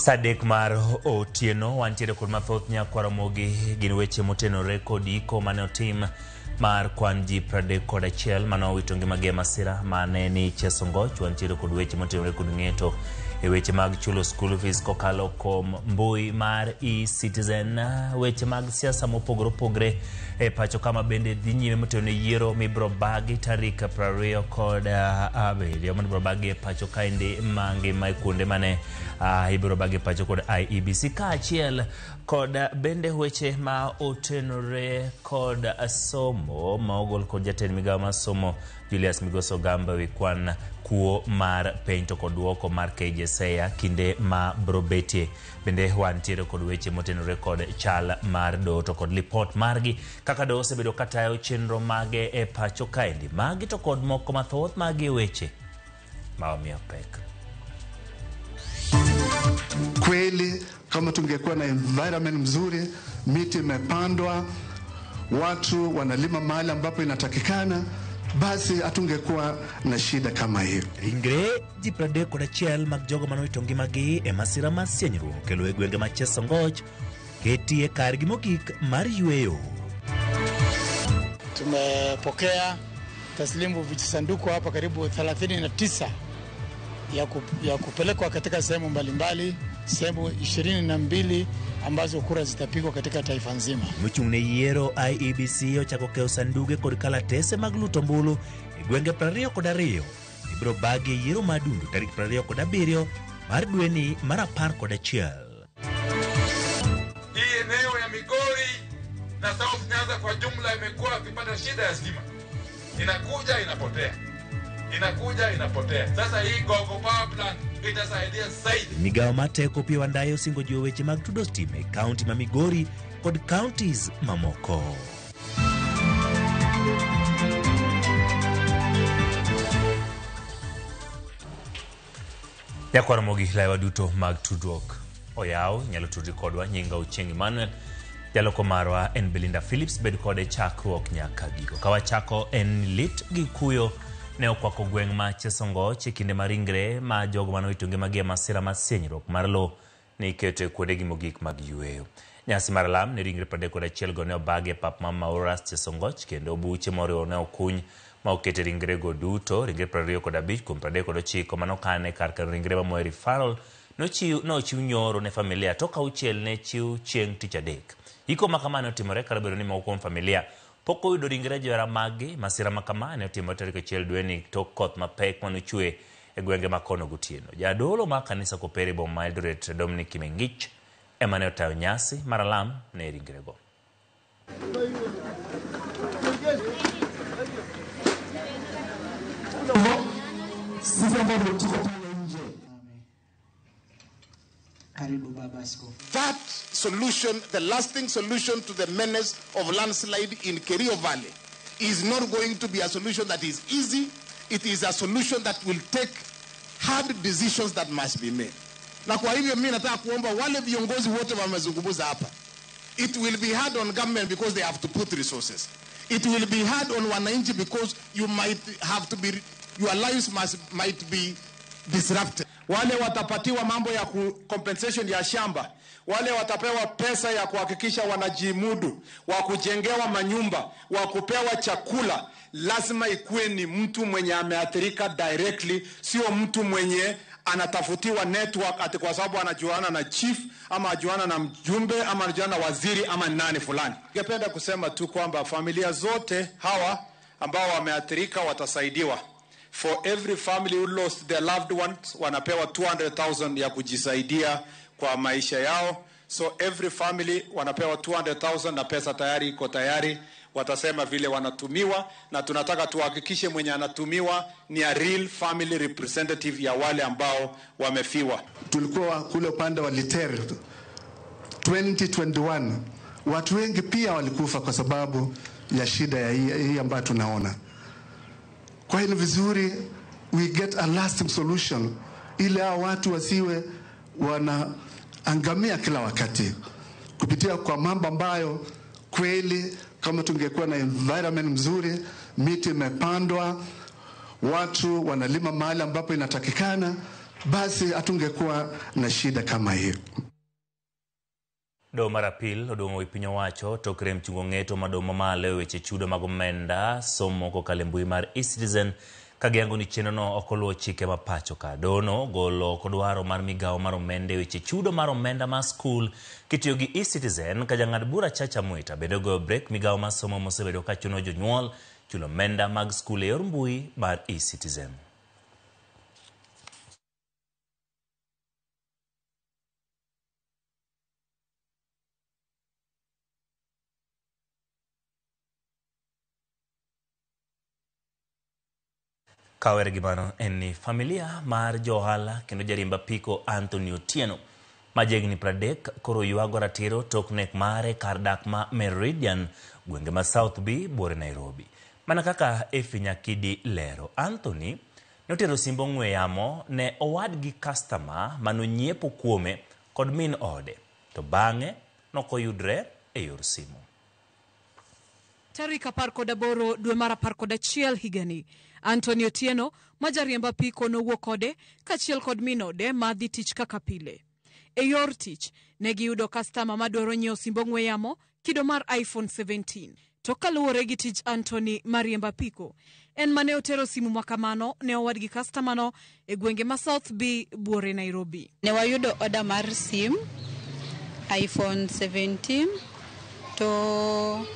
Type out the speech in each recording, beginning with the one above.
Sadek mar otieno wantiere kod mathoth Nyakwaramogi gin weche motenore kod iko mane otim mar kwan ji 31 mano wito ngimagi masira mane ni Chesongoch. Wantiere kod weche motenore kod ng'eto e weche mag chulo school fees kokalo kom mbui mar e-Citizen, weche mag siasa mopogore opogore e pacho kama bende dhi nyime motenore yiero mibro bagi tarik 20 kod abiriyo mibro bagi e pacho kaendi mangima e kuonde mane ibro bagi pacho kod IEBC kaachiel kod bende weche ma otenore kod somo ma ogol kod jatend migawo mar somo Julius Migoso Gamba wi kwan kuo mar penj to kod duoko mar KJSEA kinde ma brobetie. Bende wantiere kod weche motenore kod chal mar do to kod lipot margi kaka do osebedo katayo chenro mage e pacho kaendi. Magi to kod moko mathoth magi weche mawamiyo pek. Kweli kama tungekuwa na environment mzuri, miti imepandwa, watu wanalima mahali ambapo inatakikana, basi hatungekuwa na shida kama hiyo. Ringre ji 31 mag jogo manowito ngimagi e masira mar sienyruok kelo e gwenge ma Chesongoch ketie kargi mogik mar yweyo. Tumepokea taslimu vijisanduku hapa karibu 39 ya kupelekwa katika sehemu mbalimbali, sehemu 22 ambazo kura zitapigwa katika taifa nzima. Muchungne yiero IEBC ochako keo sanduge kod kalatese mag luto mbulu e gwenge 22 ibro bagi yiero madundu tarik 27 mar dweni mar 11. Hii eneo ya Migori na South Nyanza kwa jumla imekuwa ikipata shida ya stima. Inakuja inapotea. Inakuja inapotea. Sasa hii Gogo Power Plant itasaidia zaidi. Migawo mateko pia wandayo singo jiwo weche mag tudo stime county ma Migori kod counties mamoko. Nyakwaramogi laiwa duto mag tudruok oyaw nyalo tudri kodwa nyinga Ochieng Emmanuel jaloko marwa en Belinda Phillips bed kode chakruok nyaka gigo. Kawachako en lit gi kuyo ne okwako gweng' ma Chesongoch e kinde maringre ma jogo manowito ngimagi e masira mar sienyruok mar lo ni keto e kuondegi mogik mag yweyo. Nyasi mar lam ne ringre 31 go ne obagi e pap ma Mauras Chesongoch kendo buche moriwo ne okuny ma okete ringre go duto ringre 25 kuom 39 manokane kar ringre ma Moi Referral nochiw nyoro ne familia to kauchiel ne chiw chieng' tich adek. Iko makamane otimore kar bedo ni moko kuom familia pok oyudo ringre johera magi. Masira makamane otimore tarik 1 dweni tok koth mapek manochwe e gwenge ma kono gotieno. Jadolo ma kanisa kopere boma ma Eldoret Dominic Kimengich ema ne otayo nyasi mar lam ne ringre go. That solution, the lasting solution to the menace of landslide in Kerio Valley, is not going to be a solution that is easy. It is a solution that will take hard decisions that must be made. Na kwa hivyo mimi nataka kuomba wale viongozi wote wamezungumza hapa. It will be hard on government because they have to put resources. It will be hard on wananchi because you might have to be, your lives might be disrupted. Wale watapatiwa mambo ya compensation ya shamba, wale watapewa pesa ya kuhakikisha wanajimudu, wa kujengewa manyumba, wa kupewa chakula, lazima ikuwe ni mtu mwenye ameathirika directly, sio mtu mwenye anatafutiwa network ati kwa sababu anajuana na chief ama anajuana na mjumbe ama anajuana na waziri ama nani fulani. Ningependa kusema tu kwamba familia zote hawa ambao wameathirika watasaidiwa. For every family who lost their loved ones, wanapewa 200,000 ya kujisaidia kwa maisha yao. So every family wanapewa 200,000 na pesa tayari iko tayari. Watasema vile wanatumiwa na tunataka tuhakikishe mwenye anatumiwa ni a real family representative ya wale ambao wamefiwa. Tulikuwa kule upande wa Liter 2021, watu wengi pia walikufa kwa sababu ya shida ya hii ambayo tunaona. Kwa hiyo ni vizuri we get a lasting solution ili hao watu wasiwe wanaangamia kila wakati kupitia kwa mambo ambayo kweli kama tungekuwa na environment mzuri, miti imepandwa, watu wanalima mahali ambapo inatakikana, basi hatungekuwa na shida kama hiyo. Do marapil odongo ipinyo wacho tokre mchungo ng'eto madomo malo weche chudo mag omenda somo kokalo mbui mar eCitizen kagiango ni chenro no okoluwo chike mapacho ka. Dono golo kodwaro mar migawo mar omenda weche chudo mar omenda mar skul kitiyo gi eCitizen ka jang'ad bura Chacha Mwita bende go break migawo mar somo mosebedo ka chuno jonyuol chulo omenda mag skul e yor mbui mar eCitizen. Kawere gimano en familia mar johala kendo jarimba piko Anthony Otieno majegni 30 koro yuago ratiro toknek mare kar dak ma Meridian gwenge ma South B bore Nairobi. Mana kaka Efinya Kidi lero, Anthony notero simbo ng'we yamo ne owadgi customer manonyiepo kuome kod min ode to bang'e nokoyudre e yor simu. Tarik 18 dwe mar 11 higani Anthony Otieno majariemba piko nowuok kode kachiel kod minode madhi tich kaka pile. E yor tich ne giyudo customer madwaro nyiewo simbo ng'we yamo kido mar iPhone 17. To kaluwore gi tich Anthony mariemba piko en mane otero simu makamano ne owadgi customer no e gwenge ma South B buore Nairobi. Ne wayudo order mar sim iPhone 17 to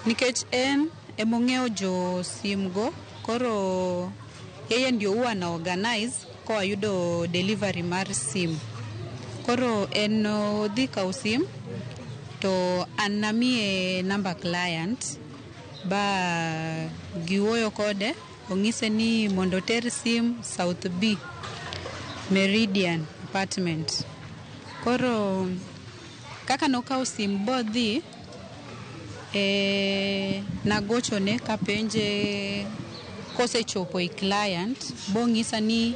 nikech en emong'eyo jo simgo koro yeye ndio huwa na organize kwa wayudo delivery mar sim. Koro en odhi kaw sim to anamie number client ba giwoyo kode ong'ise ni mondo ter sim South B Meridian apartment. Koro kaka nokaw sim bodhi nagochone kapenje kosechopo i client bong'isa ni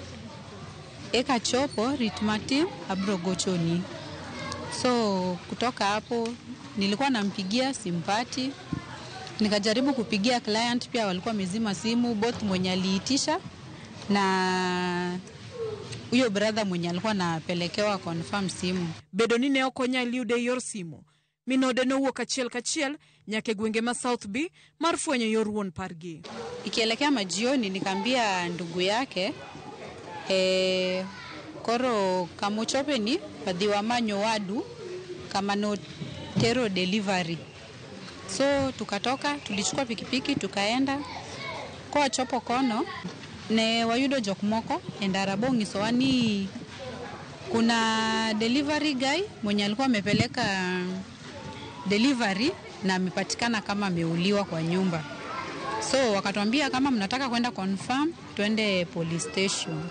eka chopo rit matin abro gochoni. So kutoka hapo nilikuwa nampigia simpati, nikajaribu kupigia client pia walikuwa mezima simu, both mwenye aliitisha na huyo brother mwenye alikuwa napelekewa confirm simu. Bedo ni ne okonya liude yor simu minode nowuok kachiel nyake gwenge ma South B mar fwenyo yor wuon pargi. Ikielekea majioni nikambia ndugu yake koro kamuchope ni padhiwa manyo wadu kama no tero delivery. So tukatoka tulichukua pikipiki tukaenda kwa chopo kono ne wayudo jok moko endarabo ngisowani kuna delivery guy mwenye alikuwa amepeleka delivery na amepatikana kama ameuliwa kwa nyumba. So wakatuambia kama mnataka kwenda confirm twende police station.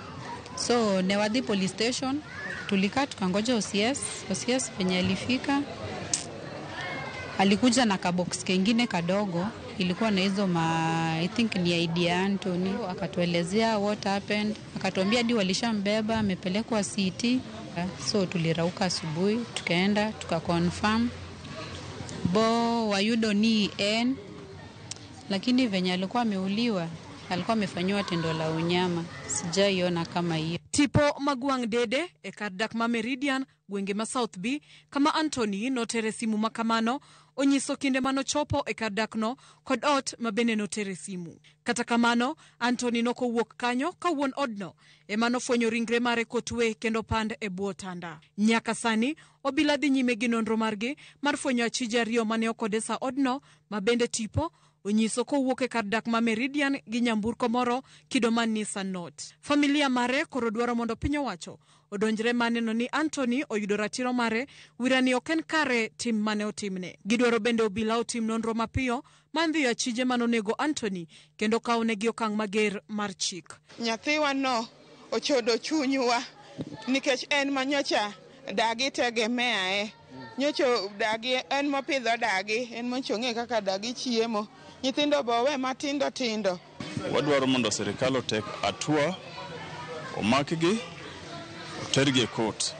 So newadhi police station tulika tukangoja OCS penye alifika alikuja na kabox kengine kadogo ilikuwa na hizo I think ni ID Anthony. Akatuelezea what happened, akatuambia hadi walishambeba amepelekwa CT. So tulirauka asubuhi tukaenda tukaconfirm bo wayudo ni N, lakini venye alikuwa ameuliwa alikuwa amefanywa tendo la unyama. Sijaiona kama hiyo. Tipo Magwang Dede e kar dak ma Meridian gwenge ma South B kama Anthony notere simu makamano onyiso kinde manochopo e kar dak no kod ot mabende notere simu. Kata kamano Anthony nokowuok kanyo ka wuon odno ema nofwenyo ringre mare kotwe kendo pand e bwo tanda. Nyaka sani obila dhi nyime gi nonro margi mar fwenyo achije ariyo mane okodesa odno mabende tipo onyiso kowuok e kar dak ma Meridian gi nyamburko moro kido man Nissan Note. Familia mare koro dwaro mondo piny owacho odonjre maneno ni Anthony oyudo ratiro mare wirani oken kare tim mane otimne. Gidwaro bende obila otim nonro mapiyo mandhiyo achije manonego Anthony kendo kawnegi okang' mager mar chik. Nyathiwa no ochodo chunywa nikech en manyocha dagi tegemea nyocho dagi en mopidho dagi en mochong'e kaka dagi chiemo. Nyithindo bowe matindo. Wadwaro mondo serikal otek atua omakgi otergi e court.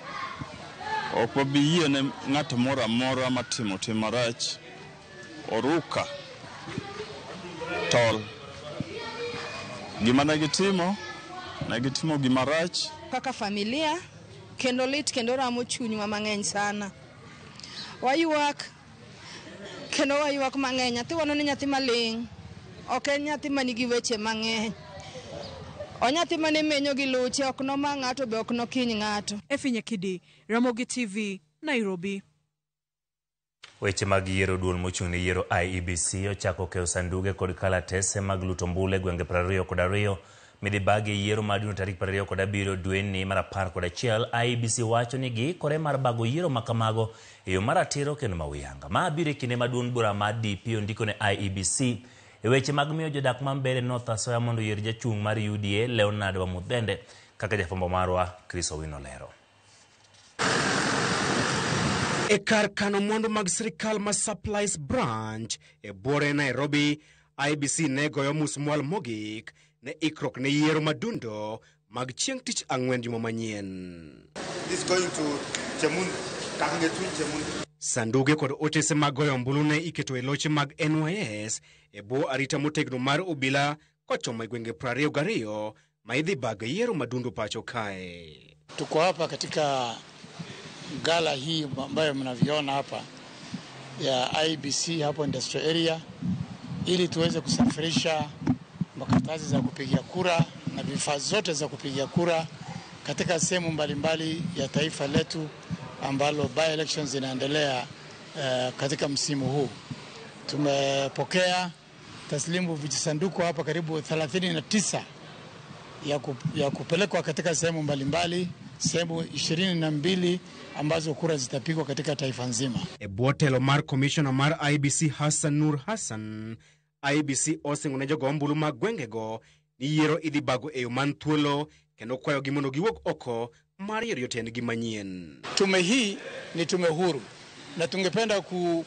Ok wabi yie ne ng'at moro amora matimo tim marach oruka tol. Gima negitimo gima rach kaka familia kendo lit kendo ramo chunywa mang'eny sana. Wayuak kendo wayuak mang'eny. Nyathi wano ni nyathi maling'. Ok en nyathi manigi weche mang'eny. Onyathi mane menyo gi luche ok no ma ng'ato be ok no kiny ng'ato. Efinya Kidi, Ramogi TV, Nairobi. Weche mag yiero duol mochung' ne yiero IEBC ochako keyo sanduge kod kalatese mag luto mbule gwenge 22 midhibagi yiero maduong' tarik 27 dwe ni mar 11. IEBC wacho ni giikore mar bago yiero makamago e yo mar ratiro kendo mawiyanga. Ma biro kinde maduong' bura mar DP ondiko ne IEBC e weche mag miyo jodak mambere North Asoya mondo yier jachung' mar UDA Leonard Wamudhende kaka jafwambo marwa Chris Owino lero. E kar kano mwandu mag sirikal ma Supplies Branch e bore Nairobi, IEBC ne goyo musmwal mogik ne ikrok ne yiero madundo mag chieng' tich ang'wen juma manyien. This going to Chemundu, Chemundu. Sanduge kod otese mag goyo ombulu ne iketo e loche mag NYS e bo arita motegno mar obila kochomo gwenge 22 ma idhi bag yiero madundo pacho kae. Tuko hapa katika gala hii ambayo mnaviona hapa ya IEBC hapo industrial area ili tuweze kusafirisha makaratasi za kupigia kura na vifaa zote za kupigia kura katika sehemu mbalimbali ya taifa letu ambalo by elections zinaendelea katika msimu huu. Tumepokea taslimu vijisanduku hapa karibu 39 ya kupelekwa katika sehemu mbalimbali, sehemu 22 ambazo kura zitapigwa katika taifa nzima. Ebotelo mar commissioner mar IEBC Hassan Nur Hassan, IEBC osingone jogo ombulu mag gwengego ni yiero idhi bago e yo man thuolo kendo kwayo gi mondo giwuok oko mar yiero jotendgi manyien. Tume hii ni tume huru na tungependa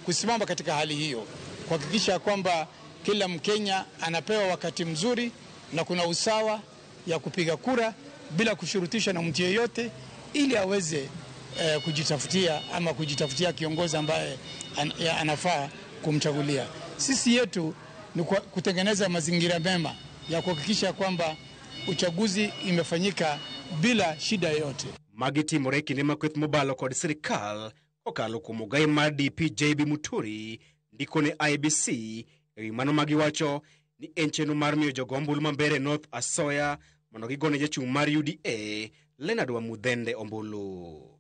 kusimama katika hali hiyo kuhakikisha kwamba kila Mkenya anapewa wakati mzuri na kuna usawa ya kupiga kura bila kushurutisha na mtu yeyote ili aweze kujitafutia kiongozi ambaye anafaa kumchagulia. Sisi yetu ni kutengeneza mazingira mema ya kuhakikisha kwamba uchaguzi imefanyika bila shida yoyote. Magiti moreki ni makweth mobalo kod sirikal okalo kuom gai mar DP JB Muturi ndiko ne IEBC e mano magiwacho ni encheno mar miyo jogo ombulu mambere North Asoya mondo gigone jachung' mar UDA Leonard Wamudhende ombulu.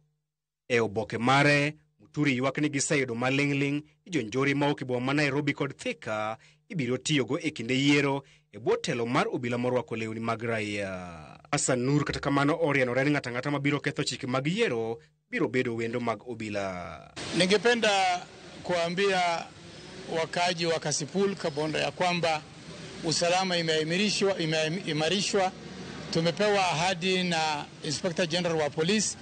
E oboke mare, Muturi ywak ni giseyudo maling'ling' ijonjori ma okibo ma Nairobi kod Thika ibiro tiyogo e kinde yiero e bwo telo mar obila morwako lewni mag raia. Hassan Nur kata kamano orienore ni ng'ata mabiro ketho chike mag yiero biro bedo wendo mag obila. Ningependa kuambia wakaji wa Kasipul Kabondo ya kwamba usalama imeimarishwa. Tumepewa ahadi na Inspector General wa Police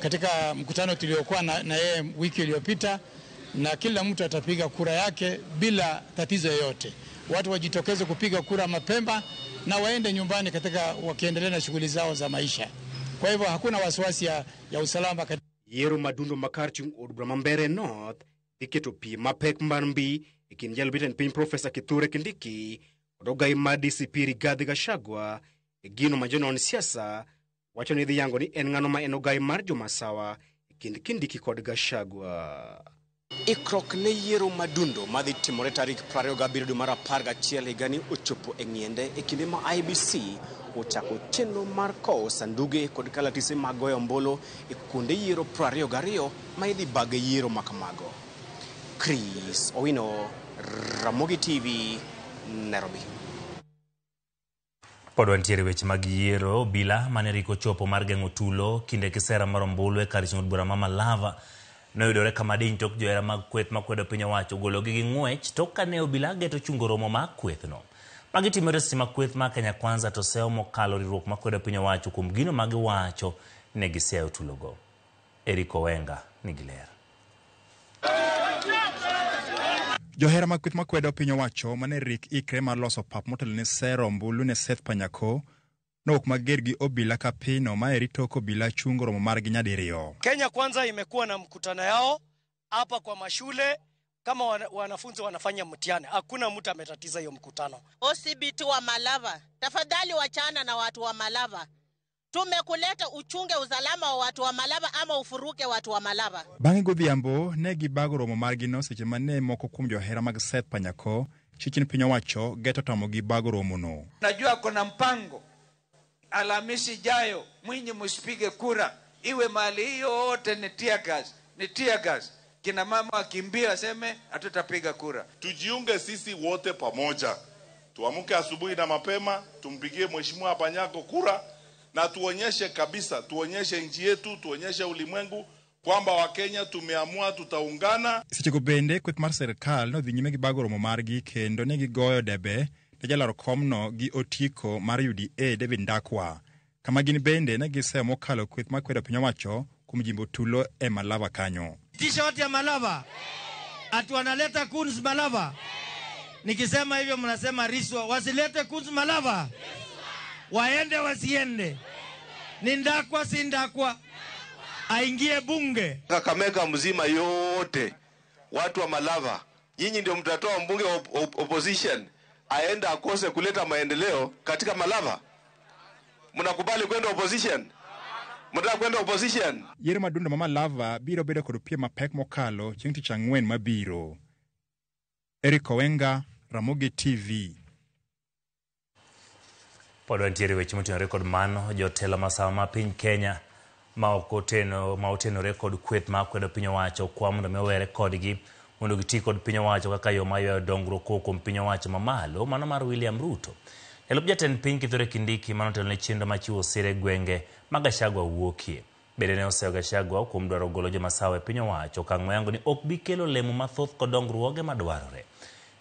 katika mkutano tuliokuwa na yeye wiki iliyopita, na kila mtu atapiga kura yake bila tatizo yoyote. Watu wajitokeze kupiga kura mapema na waende nyumbani wakiendelea na shughuli zao za maisha. Kwa hivyo hakuna wasiwasi ya usalama. Yiero madundo makarchung od bura mambere North iketo pi mapek marmbi ikin jalbiten piny Professor Kithure Kindiki odogai ma DCP Rigathi Gachagua gino majonon siasa wacho ni dhi yango ni en ng'ano ma en ogai mar jomasawa ikin Kindiki kod Gachagua. Ikrok ne yiero madundo madhi timore tarik 27 dwe mar 11 higani ochopo e ng'iende e kinde ma IEBC ochako chenro mar kowo sanduge kod kalatise mag goyo ombulu e kuonde yiero 22 ma idhi bag yiero makamago. Chris Owino, Ramogi TV, Nairobi. Pod wantiere weche mag yiero. Obila mane riko chopo mar geng'o tulo kinde kisera mar ombulu e kar chung' bura ma Malava noyudore kama diny tok johera mag kweth makwedo piny owacho gologi gi ng'wech tok kane obila geto chungo romo mag kwethno. Magi timore seche ma kweth ma Kenya Kwanza to seyo mokalo riwruok makwedo piny owacho kuom gino ma giwacho ne giseyo tulogo. Eric Owenga nigi ler. Johera mag kweth makwedo piny owacho mane rik ikre mar loso pap motelo ne sero ombulu ne Seth Panyako nok mager gi obila ka pino ma erito ko obila chungo romo margi nyadiriyo. Kenya Kwanza imekuwa na mkutano yao hapa kwa mashule kama wanafunzi wanafanya mtihani, hakuna mtu ametatiza hiyo mkutano. OCBT wa Malava, tafadhali wachana na watu wa Malava. Tumekuleta uchunge usalama wa watu wa Malava ama ufuruke watu wa Malava. Bangi godhiambo ne gibago romo margino seche mane moko kuom johera mag Seth Panyako chichin piny owacho geto tamo gi bago romo no. Najua kuna mpango Alhamisi jayo Mwinyi msipige kura, iwe mali hiyo yote ni tear gas. Kina mama akimbia aseme hatutapiga kura. Tujiunge sisi wote pamoja. Tuamuke asubuhi na mapema, tumpigie Mheshimiwa Panyako kura na tuonyeshe kabisa, tuonyeshe nchi yetu, tuonyeshe ulimwengu kwamba Wakenya tumeamua tutaungana. Seche go bende kweth mar serikal no dhi nyime gi bago romo margi kendo ne gigoyo debe ne jalaro komno gi otiko mar UDA David Ndakwa. Kama gin bende ne gisemo mokalo kweth makwedo piny owacho kuom jimbo tulo e Malava kanyo. T-shirt ya Malava. Atu wanaleta Kunz Malava. Nikisema hivyo mnasema Riswa. Wasilete Kunz Malava. Waende wasiende. Ni Ndakwa si Ndakwa. Aingie bunge. Kakamega mzima yote. Watu wa Malava. Nyinyi ndio mtatoa mbunge wa opposition. Aenda akose kuleta maendeleo katika Malava. Mnakubali kwenda opposition? Mtaka kwenda opposition? Yere madundo mama Malava biro bedo kod piem mapek mokalo chieng' tich ang'wen mabiro. Eric Owenga, Ramogi TV. Podwa ntiere weche motenore kod mano, jotelo masawa ma piny Kenya ma otenore kod kweth ma kwedo piny owacho kwa mondo mewere kodgi mondo giti kod piny owacho kaka yo mayuayo dongruok kuom piny owacho mamalo, mano mar William Ruto. Jalup jatend piny Kithure Kindiki manotelo ne chenro machiwo sire gwenge ma Gachagua wuokie. Bende ne oseyo Gachagua kuom dwaro golo joma sawa e piny owacho okang' moyango ni ok bi kelo lemo mathoth kod dongruoge madwarore.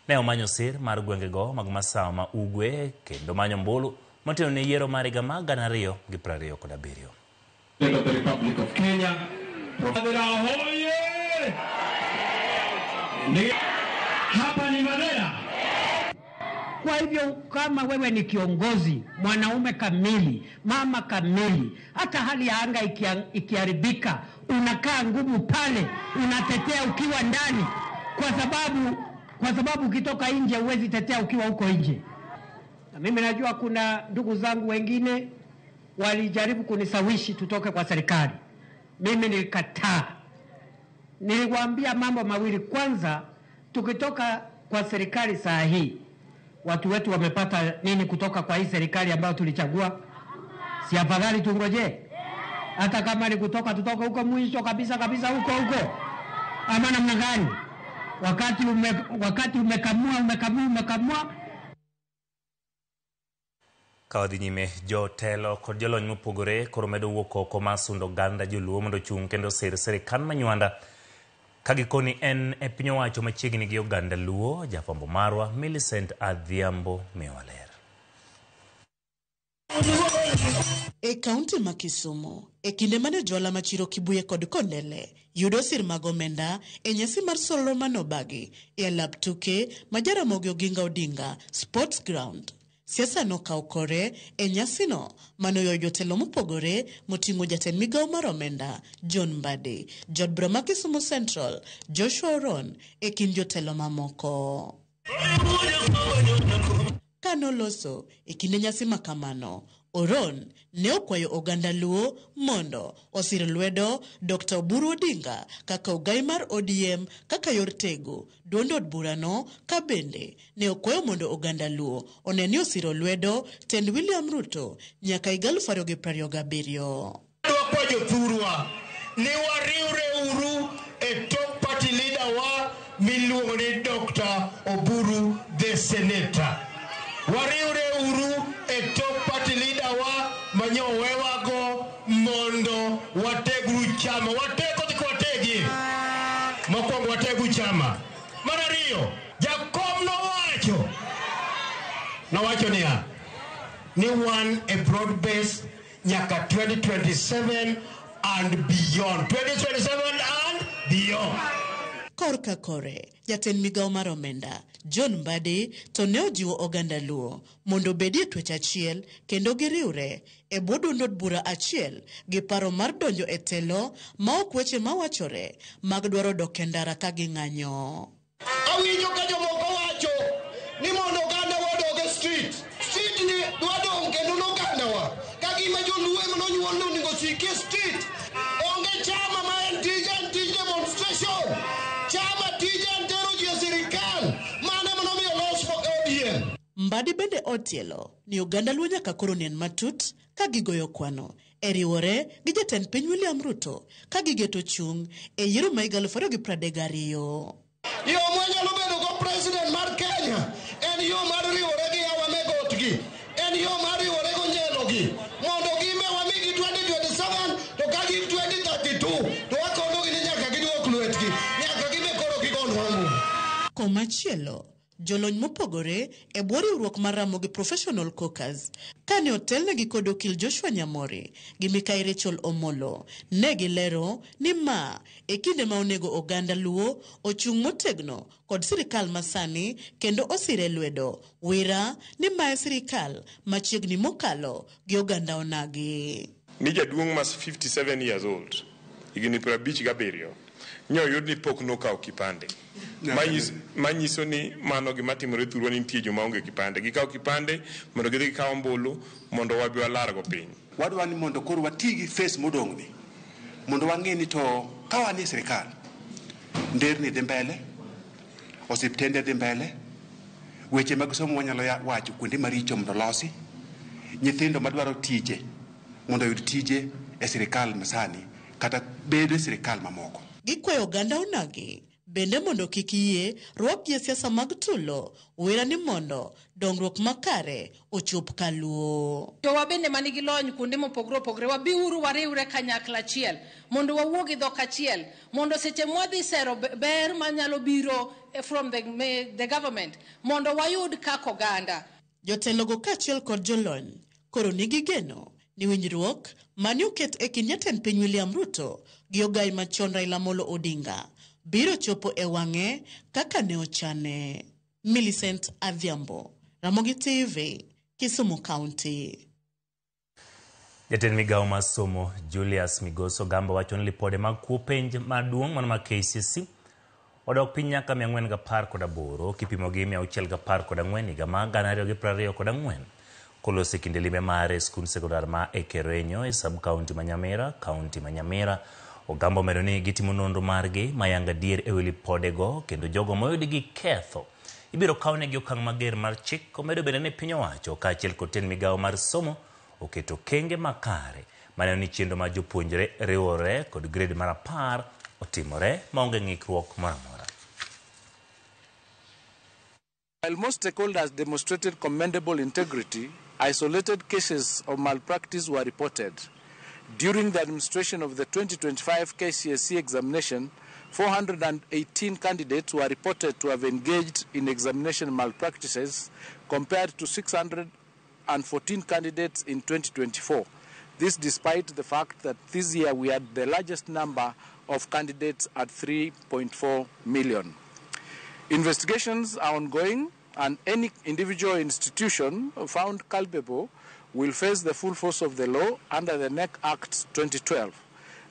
Ne omanyo sir mar gwengego mag masawa ma ugwe kendo manyo mbulu motelo ne yiero mar higa mag 2027. Of the Republic of Kenya. Hapa ni Mandela. Kwa hivyo kama wewe ni kiongozi, mwanaume kamili, mama kamili, hata hali ya anga ikiharibika, unakaa ngumu pale, unatetea ukiwa ndani, kwa sababu ukitoka nje huwezi tetea ukiwa huko nje. Na mimi najua kuna ndugu zangu wengine walijaribu kunisawishi tutoke kwa serikali. Mimi nilikataa. Niliwaambia mambo mawili. Kwanza, tukitoka kwa serikali saa hii, watu wetu wamepata nini kutoka kwa hii serikali ambayo tulichagua? Si afadhali tungoje? Hata kama ni kutoka, tutoke huko mwisho kabisa huko. Ama namna gani? Wakati umekamua. Kawadhi nyime jotelo kod jolony mopogore koro medo wuok oko mar sundo ganda joluo mondo chung' kendo sir sirikal manywanda kagikoni en e piny owacho machiegni gi oganda luo. Jafwambo marwa Millicent Adhiambo miwaler. E kaunti ma Kisumu, e kinde mane jola machiro Kibuye kod Kondele yudo sir mag omenda e nyasi mar Solomon Obagi e lab tuke ma Jaramogi Oginga Odinga Sports Ground. Siasa no kaukore e nyasino manoyo jotelo mopogore moting'o jatend migawo mar omenda John Mbadi, Jod Broma Kisumu Central, Joshua Oron e kind jotelo mamoko. Kanoloso e kinde nyasi makamano, Oron ne okwayo oganda luo mondo osir lwedo Dr. Oburu Odinga kaka ogai mar ODM kaka yor tego duond od burano, ka bende ne okwayo mondo oganda luo oneni osiro lwedo tend William Ruto nyaka 2027. Kwa jothurwa ni wariure uru e top party leader wa miluongo ni Dr. Oburu the Senator. Wariure uru e top party leader wa manyowewago mondo wategru chama. Watego dhiko wategi. Mokwongo wategu chama. Marario, Jakom nowacho ni one a broad base nyaka 2027 and beyond. 2027 and beyond. Korka kore, jatend migawo mar omenda John Mbadi to ne ojiwo oganda luo mondo bedie twech achiel kendo giriure e bwo duond od bura achiel gi paro mar donjo e telo ma ok weche mawachore mag dwaro dok e ndara ka ging'anyo. Awinjo ka jomoko wacho ni mondo oganda wadoge street. Street ni dwadong kendo nogandawa. Kagima joluo ema nonyuol ni onego sike street. Onge chama ma en tij demonstration. Chama tije en tero ji e sirikal. Mane manomiyo los ODM. Mbadi bende otielo ni oganda luo nyaka koro nen matut ka gigoyo kwano e riwore gi jatend piny William Ruto ka gigeto chung e yiero ma 2032. Yo mwanyalo bedo go president mar Kenya en yo mar riwore gi yawa megotgi, en yo mar riwore go nyelogi mondo gime wamigi 2027 to ka gi 2032 to wakono gi nyaka giduok lwetgi nyaka gime koro gigonwa wangu. Komachielo jolony mopogore e bwo riwruok mar Ramogi Professional Caucus kane otelnegi kod okil Joshua Nyamori gi Mikai Rachel Omolo ne gilero ni ma e kinde ma onego oganda luo ochung' motegno kod sirikal masani kendo osire lwedo wira ni mae sirikal machiegni mokalo gi oganda onagi. Ni jaduong' mas 57 years old higni 57 nyoyud ni pok nokawo kipande. Manyiso ni mano gima timore thurwa ni nitie joma onge kipande. Gikawo kipande mondo gidhi gikaw ombulu mondo wabi walargo piny. Wadwa ni mondo koro wati gi face modong' ni mondo wang'e ni to ka wan e sirikal nderni dhi mbele, osiptende dhi mbele, weche mag somo wanyalo wacho kuonde maricho mondo losi, nyithindo madwaro tije mondo yud tije e sirikal masani kata bedo e sirikal mamoko. Gikwayo oganda onagi bende mondo kik yie rwak gi siasa mag tulo wira ni mondo dongruok makare ochop kaluo. To wabende manigi lony kuonde mopogore opogore wabiuru wariwre kanyakla achiel mondo wawuog gi dhok achiel mondo seche mwadhi sero ber manyalo biro from the government mondo wayud kaka oganda. Jotelogo kaachiel kod jolony koro nigi geno ni winjruok mane oket e kind jatend piny William Ruto gi ogai machon Raila Amolo Odinga biro chopo e wang'e kaka ne ochane. Millicent Adhiambo, Ramogi TV, Kisumu County. Jatend migawo mar somo Julius Migoso Gamba wacho ni lipode mag kuo penj maduong' mano ma KCSE odok piny nyaka 418 kipimo gi 614 higa ma 2024 kolosi kinde limbe mare skul sekondar ma Ekerenyo e sub county ma Nyamira, county ma Nyamira. Ogamba omedo ni gitimo nonro margi mayanga dier e wi lipodego kendo jogo moyudi gi ketho ibiro kawnegi okang' mager mar chik. Omedo bende ni piny owacho kaachiel kod tend migawo mar somo oketo kenge makare maneno ni chenro ma jopuonjre riwore kod grade mar 10 otimore maonge ng'ikruok moro amora. While most stakeholders demonstrated commendable integrity, isolated cases of malpractice were reported. During the administration of the 2025 KCSE examination, 418 candidates were reported to have engaged in examination malpractices compared to 614 candidates in 2024. This despite the fact that this year we had the largest number of candidates at 3.4 million. Investigations are ongoing and any individual institution found culpable will face the full force of the law under the NEC Act 2012.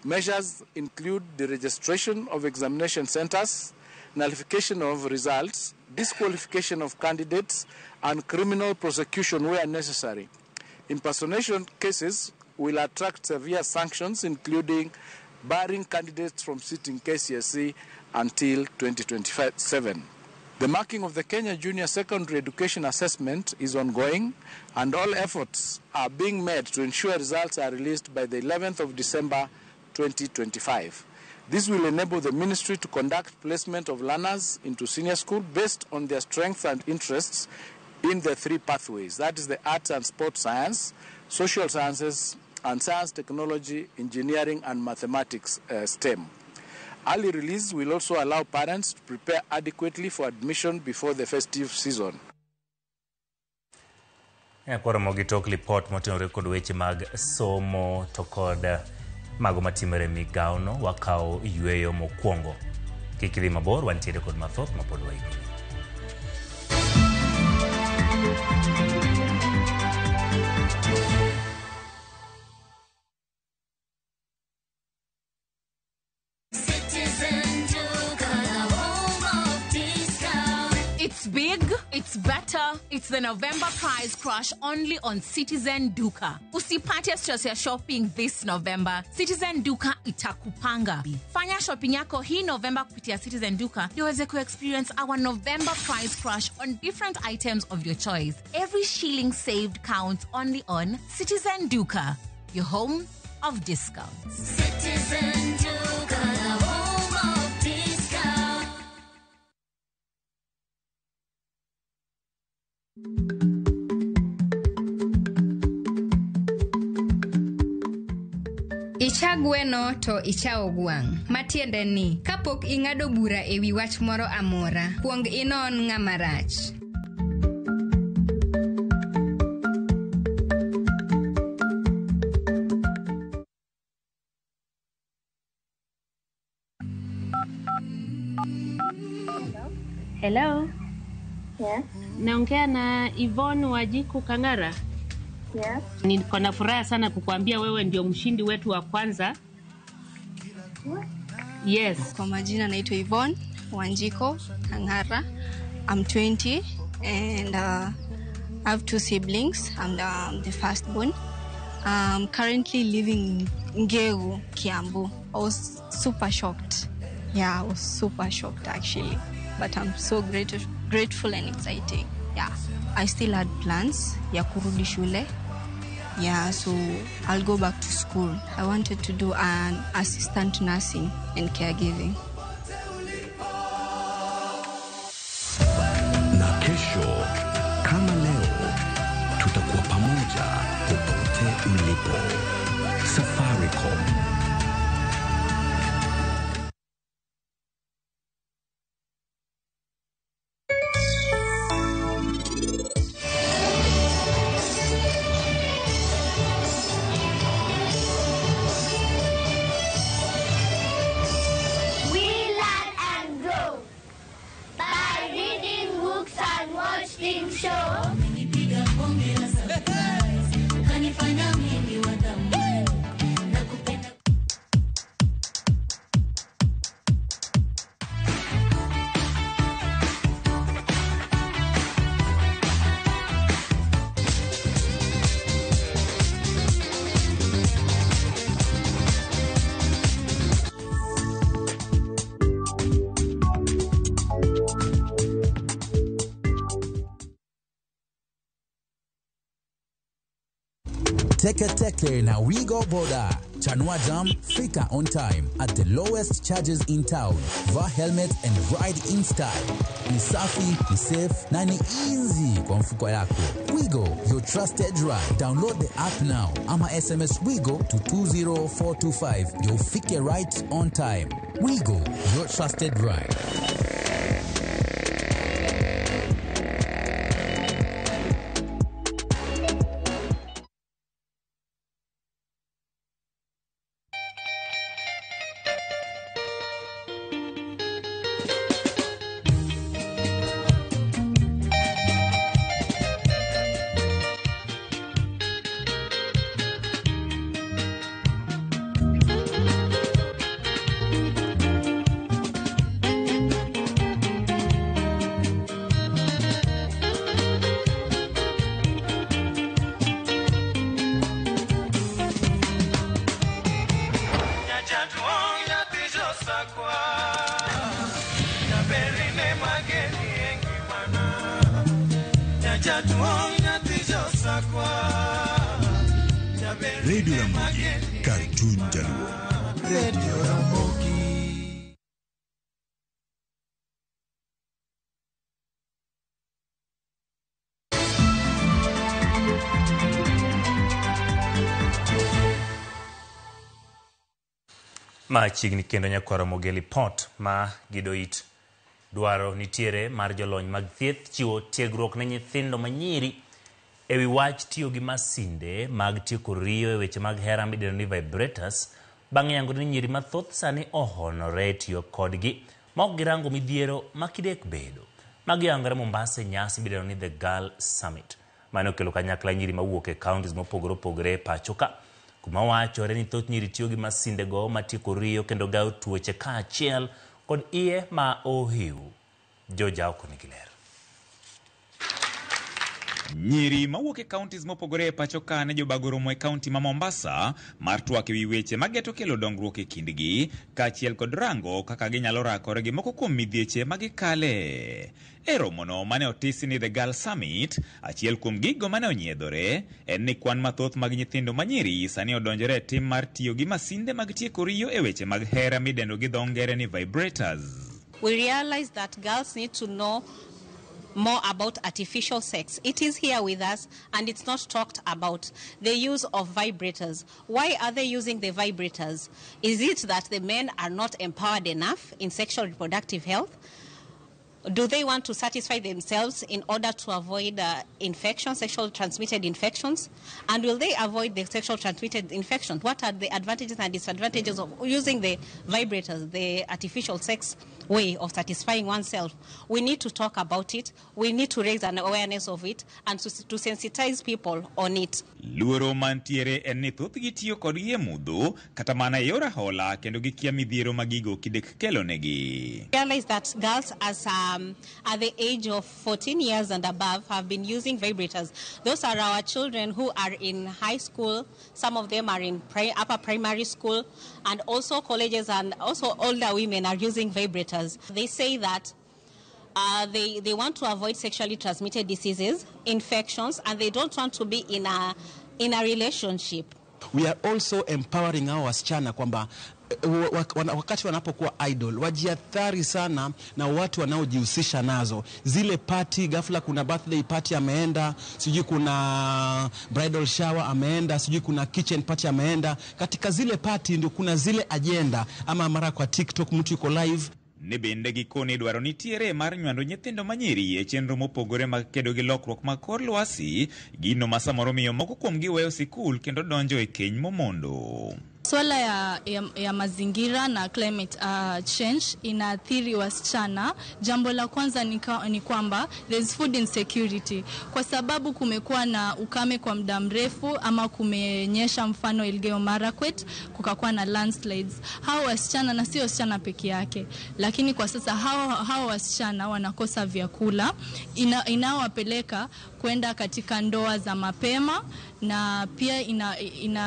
Measures include the registration of examination centers, nullification of results, disqualification of candidates, and criminal prosecution where necessary. Impersonation cases will attract severe sanctions, including barring candidates from sitting KCSE until 2027. The marking of the Kenya Junior Secondary Education Assessment is ongoing, and all efforts are being made to ensure results are released by the 11th of December 2025. This will enable the ministry to conduct placement of learners into senior school based on their strengths and interests in the three pathways, that is the arts and sports science, social sciences, and science, technology, engineering, and mathematics STEM. Early release will also allow parents to prepare adequately for admission before the festive season. Koro mogi tok report motenore kod weche mag somo to kod mago matimore migawo no wakawo yweyo mokwongo. Kik idhi mabor, wantiere kod mathoth mapod waiko. It's big, it's better, it's the November prize crush only on Citizen Duka. Usipate stress ya shopping this November. Citizen Duka itakupanga. Fanya shopping yako hii November kupitia Citizen Duka uweze experience our November prize crush on different items of your choice. Every shilling saved counts only on Citizen Duka, your home of discounts. Citizen Duka, the home of discounts. Ichagweno to ichao gwang. Matiende ni, kapok ingado bura ewi wach moro amora, kuong inon ng'ama rach. Hello. Yes. Naongea na Yvonne Wajiku Kangara. Yes. Niko na furaha sana kukuambia wewe ndio mshindi wetu wa kwanza. What? Yes. Kwa majina naitwa Yvonne Wanjiko Kangara. I'm 20 and I have 2 siblings. I'm the firstborn. I'm currently living in Ngegu, Kiambu. I was super shocked. Yeah, I was super shocked actually. But I'm so grateful and exciting. Yeah, I still had plans ya kurudi shule. Yeah, so I'll go back to school. I wanted to do an assistant nursing and caregiving. Na kesho kama leo tutakuwa pamoja popote ulipo. Safaricom. Teke na Wigo Boda. Chanua Jam, fika on time at the lowest charges in town. Vaa helmet and ride in style. Ni safi, ni safe, na ni easy kwa mfuko yako. Wigo, your trusted ride. Download the app now. Ama SMS Wigo to 20425. You'll fike right on time. Wigo, your trusted ride. Radio Ramogi, Cartoon Jaluo. Radio Ramogi. Machiegni kendo nyakwaro Mogeli Port ma Gidoit dwaro nitiere mar jolony mag thieth chiwo tiegruok ne nyithindo manyiri ewi wach tiyo gi masinde mag tieko riyo e weche mag hera midendo ni vibrators bang' yango ni nyiri mathoth sani ohonore tiyo kodgi mok girango midhiero makidek bedo magiyangore Mombasa nyasi midendo ni The Girl Summit mane okelo kanyakla nyiri mawuok e counties mopogore opogore pacho ka kuma wachore ni thoth nyiri tiyo gi masinde go matieko riyo kendo gawo tuoche kaachiel kod iye ma ohiu. Joja oko ni giler. Nyiri mawuok e counties mopogore e pacho ka ne jobagoro mo e county ma Mombasa mar twak ewi weche mageto kelo dongruok e kindgi kaachiel kod rango kaka ginyalo rakore gi moko kuom midhieche magikale. E romono mane otisi ni The Girl Summit, achiel kuom gigo mane onyiedhore en ni kwan mathoth mag nyithindo manyiri sani odonjore e tim mar tiyo gi masinde mag tieko riyo e weche mag hera midendo gi dho ngere ni vibrators. We realize that girls need to know more about artificial sex. It is here with us and it's not talked about. The use of vibrators. Why are they using the vibrators? Is it that the men are not empowered enough in sexual reproductive health? Do they want to satisfy themselves in order to avoid infections, sexual transmitted infections? And will they avoid the sexual transmitted infections? What are the advantages and disadvantages of using the vibrators, the artificial sex way of satisfying oneself? We need to talk about it. We need to raise an awareness of it and to sensitize people on it. Luoro mantiere en ni thoth gitiyo kod yie mudho kata mana e yor hola kendo gikia midhiero magigo kidek kelo negi. Realize that girls at the age of 14 years and above have been using vibrators. Those are our children who are in high school. Some of them are in upper primary school and also colleges, and also older women are using vibrators. They say that they want to avoid sexually transmitted diseases, infections, and they don't want to be in a relationship. We are also empowering our wasichana kwamba wakati wanapokuwa idol wajiathari sana na watu wanaojihusisha nazo. Zile party, ghafla kuna birthday party ameenda, sijui kuna bridal shower ameenda, sijui kuna kitchen party ameenda. Katika zile party ndio kuna zile agenda, ama mara kwa TikTok mtu yuko live. Ne bende gikoni dwaro nitiere mar nywando nyithindo manyiri e chenro mopogore mag kedo gi lokruok mag kor lwasi, gino ma samoro miyo moko kuomgi weyo sikul kendo donjo e keny momondo. Swala ya mazingira na climate change inaathiri wasichana. Jambo la kwanza ni kwamba there's food insecurity, kwa sababu kumekuwa na ukame kwa muda mrefu ama kumenyesha, mfano Elgeyo Marakwet kukakuwa na landslides. Hao wasichana, na sio wasichana peke yake, lakini kwa sasa hao wasichana wanakosa vyakula, inawapeleka kwenda katika ndoa za mapema, na pia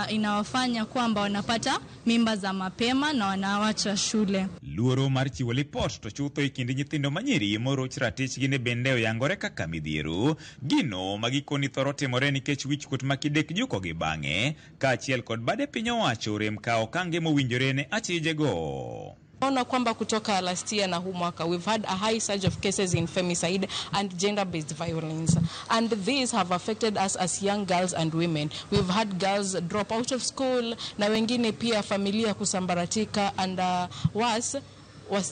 inawafanya kwamba wanapata mimba za mapema na wanawacha shule. Luoro mar chiwo lipot to chutho e kind nyithindo manyiri moroch ratich gi ne bende oyangore kaka midhiero, gino magikoni thoro timore nikech wichkuot makidek juko gi bang'e, kaachiel kod bade piny owacho rem kawo okenge mowinjore ne achijego. Naona kwamba kutoka last year na huu mwaka we've had a high surge of cases in femicide and gender-based violence, and these have affected us as young girls and women. We've had girls drop out of school, na wengine pia familia kusambaratika, and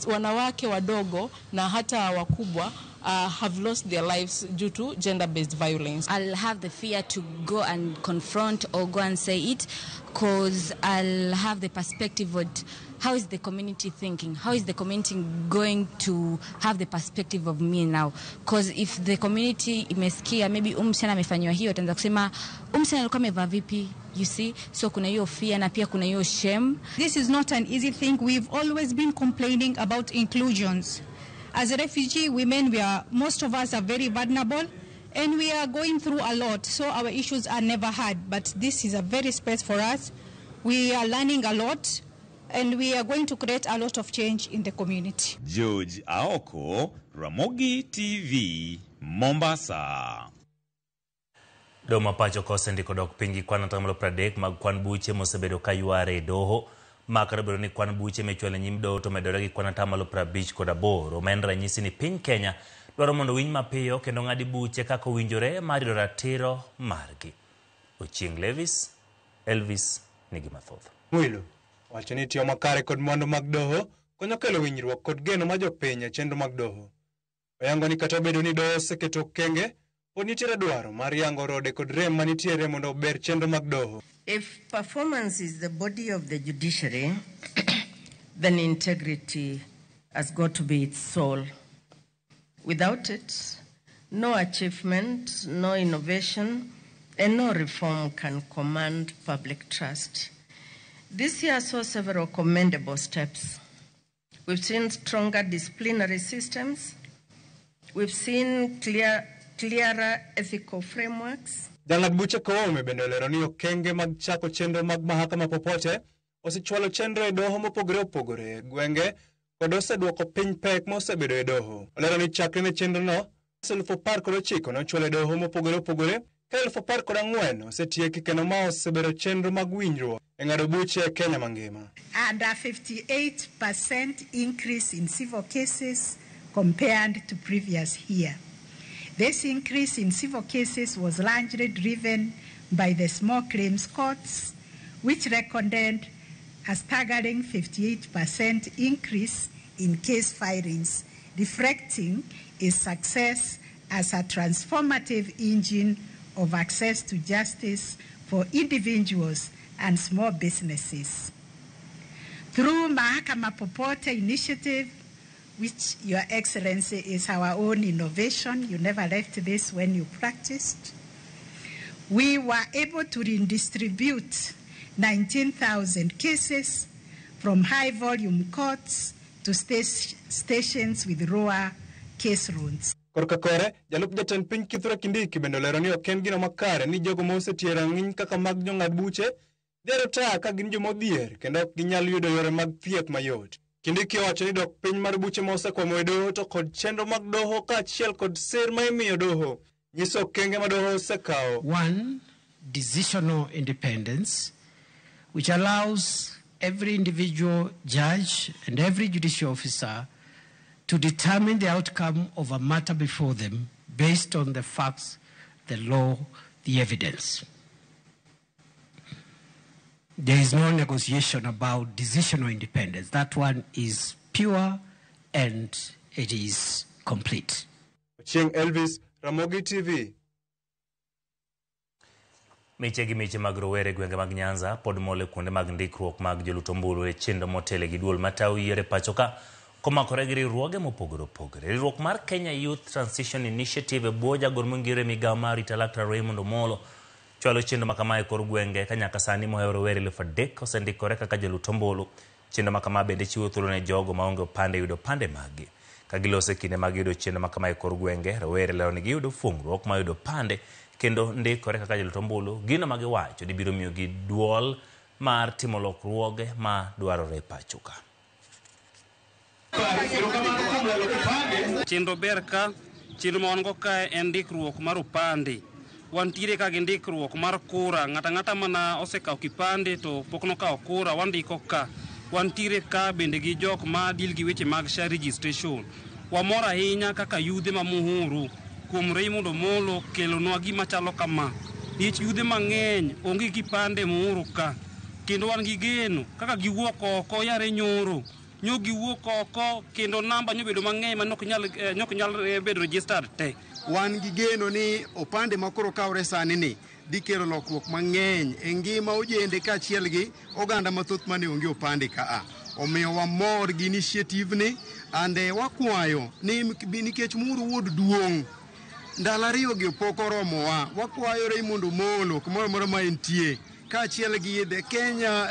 wanawake wadogo na hata wakubwa have lost their lives due to gender-based violence. I'll have the fear to go and confront or go and say it, because I'll have the perspective of how is the community thinking? How is the community going to have the perspective of me now? Because if the community imesikia maybe msichana amefanywa hiyo, ataanza kusema msichana alikuwa amevaa vipi, you see? So kuna hiyo fear na pia kuna hiyo shame. This is not an easy thing. We've always been complaining about inclusions. As a refugee women, most of us are very vulnerable and we are going through a lot. So our issues are never heard, but this is a very space for us. We are learning a lot, and we are going to create a lot of change in the community. George Aoko, Ramogi TV, Mombasa. Doma pacho kose ndiko dok pingi kwan atamalo pradek mag kwan buche mosebedo kayuare doho. Makarabiro ni kwan buche mechwele nyim doho to medore gi kwan atamalo prabich kod aboro. Omen ranyisi ni piny Kenya dwaro mondo winy mapiyo kendo ng'adi buche kaka owinjore mar yudo ratiro margi. Ochieng Levis, Elvis nigi mathoth. Mwilo wacho ni tiyo makare kod mwandu mag doho konyo kelo winjruok kod geno ma jopiny e chenro mag doho. Oyango ni kata obedo ni doho oseketo okenge, pod nitiere dwaro mar yango rode kod rem manitiere mondo ober chenro mag doho. If performance is the body of the judiciary, then integrity has got to be its soul. Without it, no achievement, no innovation, and no reform can command public trust. This year saw several commendable steps. We've seen stronger disciplinary systems. We've seen clear clearer ethical frameworks. Jang'ad buche Koome bende olero ni okenge mag chako chenro mag mahakama popote osechwalo chenro e doho mopogore opogore gwenge kod oseduoko piny pek mosebedo e doho. Olero ni chakre ne chenrono 2019 nochwalo e doho mopogore opogore ka 2014 osetieki kendo ma osebedo chenro mag winjruok e ng'ado buche e Kenya mangima. And a 58% increase in civil cases compared to previous year. This increase in civil cases was largely driven by the small claims courts, which recorded a staggering 58% increase in case filings, reflecting its success as a transformative engine of access to justice for individuals and small businesses. Through Mahakama Popote initiative, which Your Excellency is our own innovation, you never left this when you practiced, we were able to redistribute 19,000 cases from high-volume courts to stations with lower case rules. Korka kore, jalup jatend piny Kithure Kindiki bende olero ni ok en gino makare ni jogo mosetie rang'iny kaka mag jong'ad buche dhero taa ka gin jomodhier kendo ok ginyal yudo yore mag thieth mayot. Kindiki owacho ni dok piny mar buche mosekwamo e doho to kod chenro mag doho kaachiel kod sir ma imiyo doho nyiso okenge ma doho osekawo. One, decisional independence, which allows every individual judge and every judicial officer to determine the outcome of a matter before them based on the facts, the law, the evidence. There is no negotiation about decisional independence. That one is pure and it is complete. Chieng Elvis, Ramogi TV. Miche gi miche mag rowere gwenge mag Nyanza pod mole kuonde mag ndikruok mag jolutombulu e chenro motele gi duol matao yiere pachoka komakore gi riwruoge mopogore opogore. Riwruok mar Kenya Youth Transition Initiative bwo jagoro mongire migawo mar rito alatra Raymond Omolo chwalo chenro makama e kor gwenge ka nyaka sani mohewo rowere 3,000 osendikore kaka jolutombulu. Chenro makama bende chiwo thuolo ne jogo maonge opande yudo pande magi. Ka gilose kinde mag yudo chenro makama e kor gwenge, rowere lero ni giyudo fuong'ruok ma yudo pande kendo ndikore kaka jolutombulu, gino ma giwacho ni biro miyo gi duol mar timo lokruoge ma dwarore pachoka. Chenro ber ka chenro ma wan go ka en ndikruok mar opande. Wantiere ka gi ndikruok mar kura, ng'ata mana osekawo kipande to pok nokawo kura, wandiko ka. Wantiere ka bende gi jok ma deal gi weche mag SHA registration. Wamor ahinya kaka yudhe ma Muhuru kuom Raymond Omolo kelonwa gima chalo kama. Nikech yudhe mang'eny onge kipande Muhuru ka. Kendo wan gi geno kaka giwuok oko yare nyoro. Nyo giwuok oko kendo namba nyobedo mang'eny ma nok nyal bedo registered te. Wan gi geno ni opande makoro kawre sani ni dikelo lokruok mang'eny e ngima ojende kaachiel gi oganda mathoth mane onge opande kaa. Omiyo wamor gi initiative ni ande wakwayo ni nikech Muhuru wuod duong' ndalo ariyo gi pok oromowa, wakwayo Raymond Omolo kumoro moro ma entie kaachiel gi the Kenya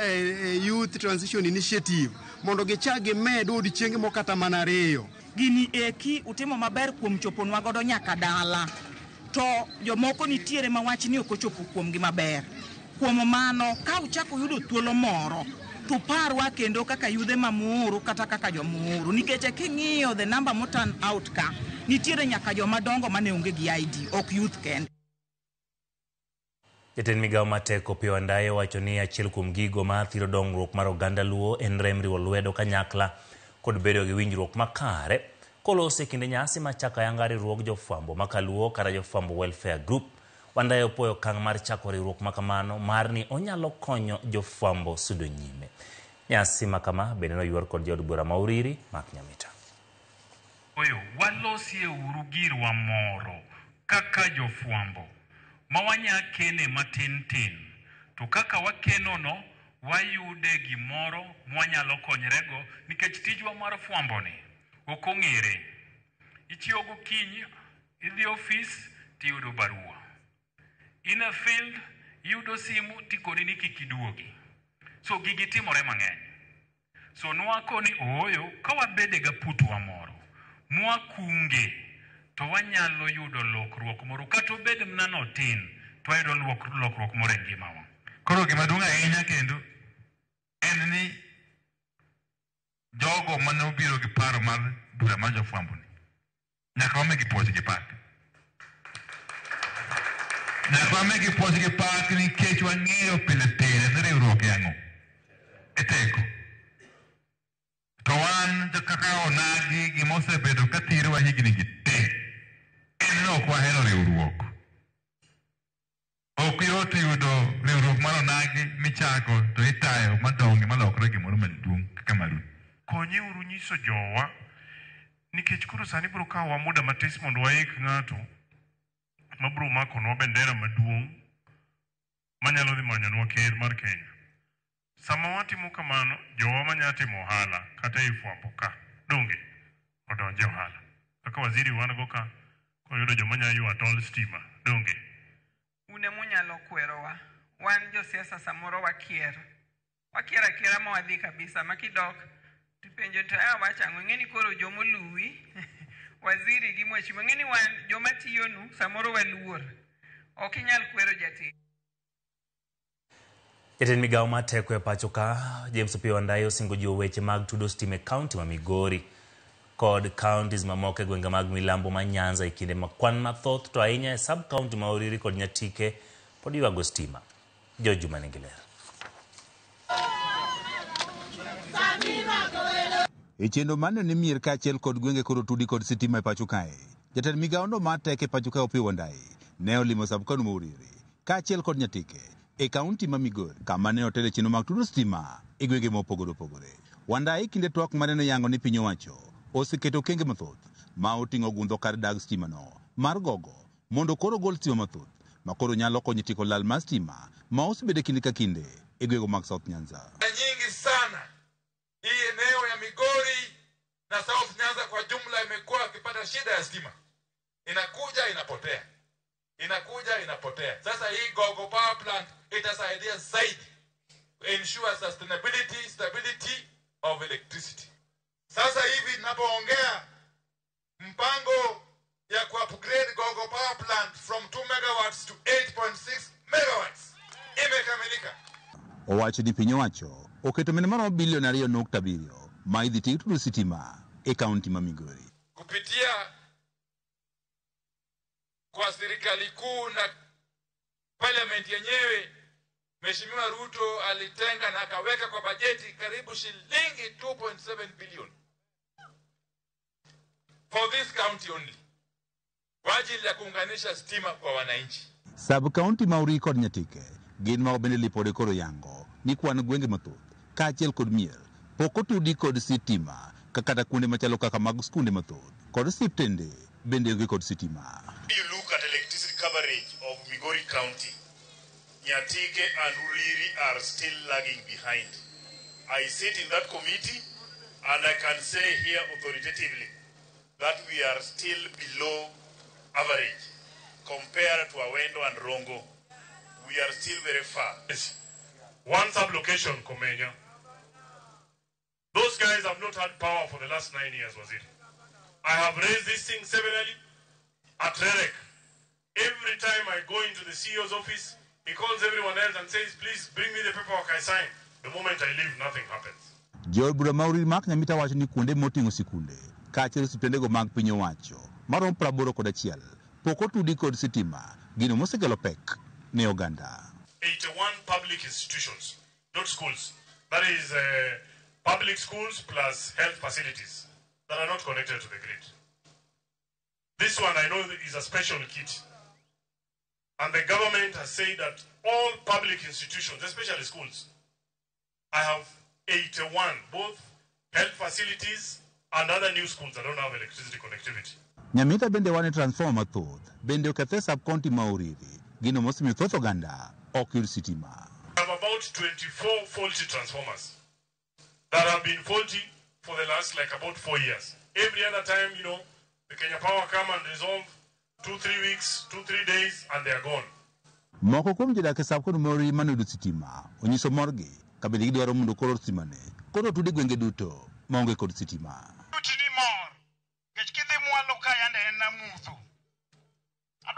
Youth Transition Initiative mondo gichak gimed odiechienge mokata mana ariyo. Gini eki utimo maber kuom choponwa godo nyaka dala. To jomoko nitiere ma wach ni ok ochopo kuom gi maber. Kuom mano ka uchako yudo thuolo moro to parwa kendo kaka yudhe ma Muhuru kata kaka jo Muhuru, nikech king'iyo the number mo turn out ka nitiere nyaka joma dongo mane onge gi ID, ok youth kende. Jatend migawo mateko Opiyo Wandayi wacho ni achiel kuom gigo ma thiro dongruok mar oganda Luo en rem riwo lwedo kanyakla kod bedo gi winjruok makare kolose kinde nyasi machako ayanga riwruog jofwambo makaluo kata jofwambo welfare group. Wandayi opoyo okang' mar chako riwruok makamano mar ni onyalo konyo jofwambo sudo nyime. Nyasi makama bende noyuor kod jaod bura ma Uriri Mark Nyamita. Oyo walosie uru girwa moro kaka jofwambo ma wanya kene matin tin, to kaka wakeno no wayude gimoro mwanyalo konyrego nikech tijwa mar fwambo ni ok ong'ere. Ichiwo gokinyi, idhi ofis tiyudo barua, in a field yudo simu tikoni ni kik iduogi. So gigi timore mang'eny. So nwako ni oyo ka wabede ga putwa moro mwakunge to to wanyalo yudo lokruok moro kata obed mana notin to wayudo lokruok moro e ngimawa. Koro gima duong' ahinya kendo en ni jogo mane obiro gi paro mar bura mar jofwambo ni nyaka wamigi puoch gi pak. Nyaka wamigi puoch gi pak nikech wang'eyo pile pile ni riwruok e ang'o e teko. To wan kaka onagi gima osebedo ka thirowa higni gi te en ni ok wahero riwruok. Ok yot yudo riwruok mar onagi michako to itayo madongi malokre gimoro maduong' kaka Maroon. Konyeuru nyiso jowa nikech koro sani biro kawowa muda matis mondo waik ng'ato mabiro makonwa bendera maduong' manyalo dhi manyonwa ker mar Kenya. Sama watimo kamano, jowa manya timo ohala kata e fwambo ka donge odonje ohala. Kaka waziri wan go ka koyudo joma nya ywa tol stima donge. Une munyalo kwerowa. Wan josiasa samoro wakier akiera ma wadhi kabisa makidok tipenjo to wachang'o ng'eni koro jomoluwi waziri gi mheshimiwa ng'eni wan joma tiyonu samoro waluor ok inyal kwero jatich. Jatend migawo mar teko e pacho ka James Opiyo Wandayi osingo jiwo weche mag tudo stima e kaunti ma Migori kod counties mamoko e gwenge mag milambo ma Nyanza e kinde ma kwan mathoth to ahinya e sub county ma Oriri kod Nyatike pod ywago stima. George Juma nigi ler. E chenro mane ni mier kaachiel kod gwenge koro tudi kod sitima e pacho kae, jatend migawono mar teko e pacho kae Opiyo Wandayi ne olimo sub county ma Oriri kaachiel kod Nyatike e kaunti ma Migori kama ne otelo chenro mag tudo stima e gwenge mopogore opogore. Wandayi kinde twak mane no yango ni piny owacho oseketo okenge mathoth ma oting'o gundho kar dag stima no mar gogo mondo koro gol stima mathoth ma koro nyalo konyo tieko lal mar stima ma osebede kinde ka kinde e gwego mag South Nyanza. Nyingi sana hii eneo ya Migori na South Nyanza kwa jumla imekuwa ikipata shida ya stima, inakuja inapotea, inakuja inapotea. Sasa hii Gogo Power Plant itasaidia zaidi ensure stability of electricity. Sasa hivi ninapoongea mpango ya ku-upgrade Gogo Power Plant from 2 megawatts to 8.6 megawatts imekamilika. Owacho ni piny owacho oketo omenda maromo bilion 2.7 ma idhi ti tudo sitima e kaunti ma Migori. Kupitia kwa serikali kuu na parliament yenyewe, Mheshimiwa Ruto alitenga na akaweka kwa bajeti karibu shilingi 2.7 billion for this county only, kwa ajili ya kuunganisha stima kwa wananchi. Sub county ma Oriri kod Nyatike gin ma obende lipode koro yango ni kwan gwenge mathoth kaachiel kod mier pok otudi kod sitima kata kuonde machalo kaka mag skunde mathoth kod siptende bende onge kod sitima. You look at electricity coverage of Migori County, Nyatike and Oriri are still lagging behind. I sit in that committee and I can say here authoritatively that we are still below average compared to Awendo and Rongo. We are still very far. One sub-location, Komenya. Those guys have not had power for the last 9 years, was it? I have raised this thing severally at REREC. Every time I go into the CEO's office, he calls everyone else and says, please bring me the paperwork I sign. The moment I leave, nothing happens. Joel bura ma Oriri mak Nyamita wacho ni kuonde moting'o sikunde kaachiel siptendego mag piny owacho maromo 81 pok otudi kod sitima, gino mosekelo pek ne oganda. 81 public institutions, not schools. That is public schools plus health facilities that are not connected to the grid. This one I know is a special kit. And the government has said that all public institutions, especially schools, I have 81, both health facilities and other new schools that don't have electricity connectivity. Nyamita bende wane transformer mathoth bende okethe sub county ma Oriri, gino mosemiyo thoth oganda ok yud sitima. I have about 24 faulty transformers that have been faulty for the last about 4 years. Every other time, the Kenya Power come and resolve 2-3 weeks, 2-3 days, and they are gone. Moko kuom jodak e sub county ma Oriri manoyudo sitima onyiso morgi ka bende gidwaro mondo koro sitimane koro tudi gwenge duto maonge kod sitima. Utini mor, kech kidhi mwalo ka yande en na mutho.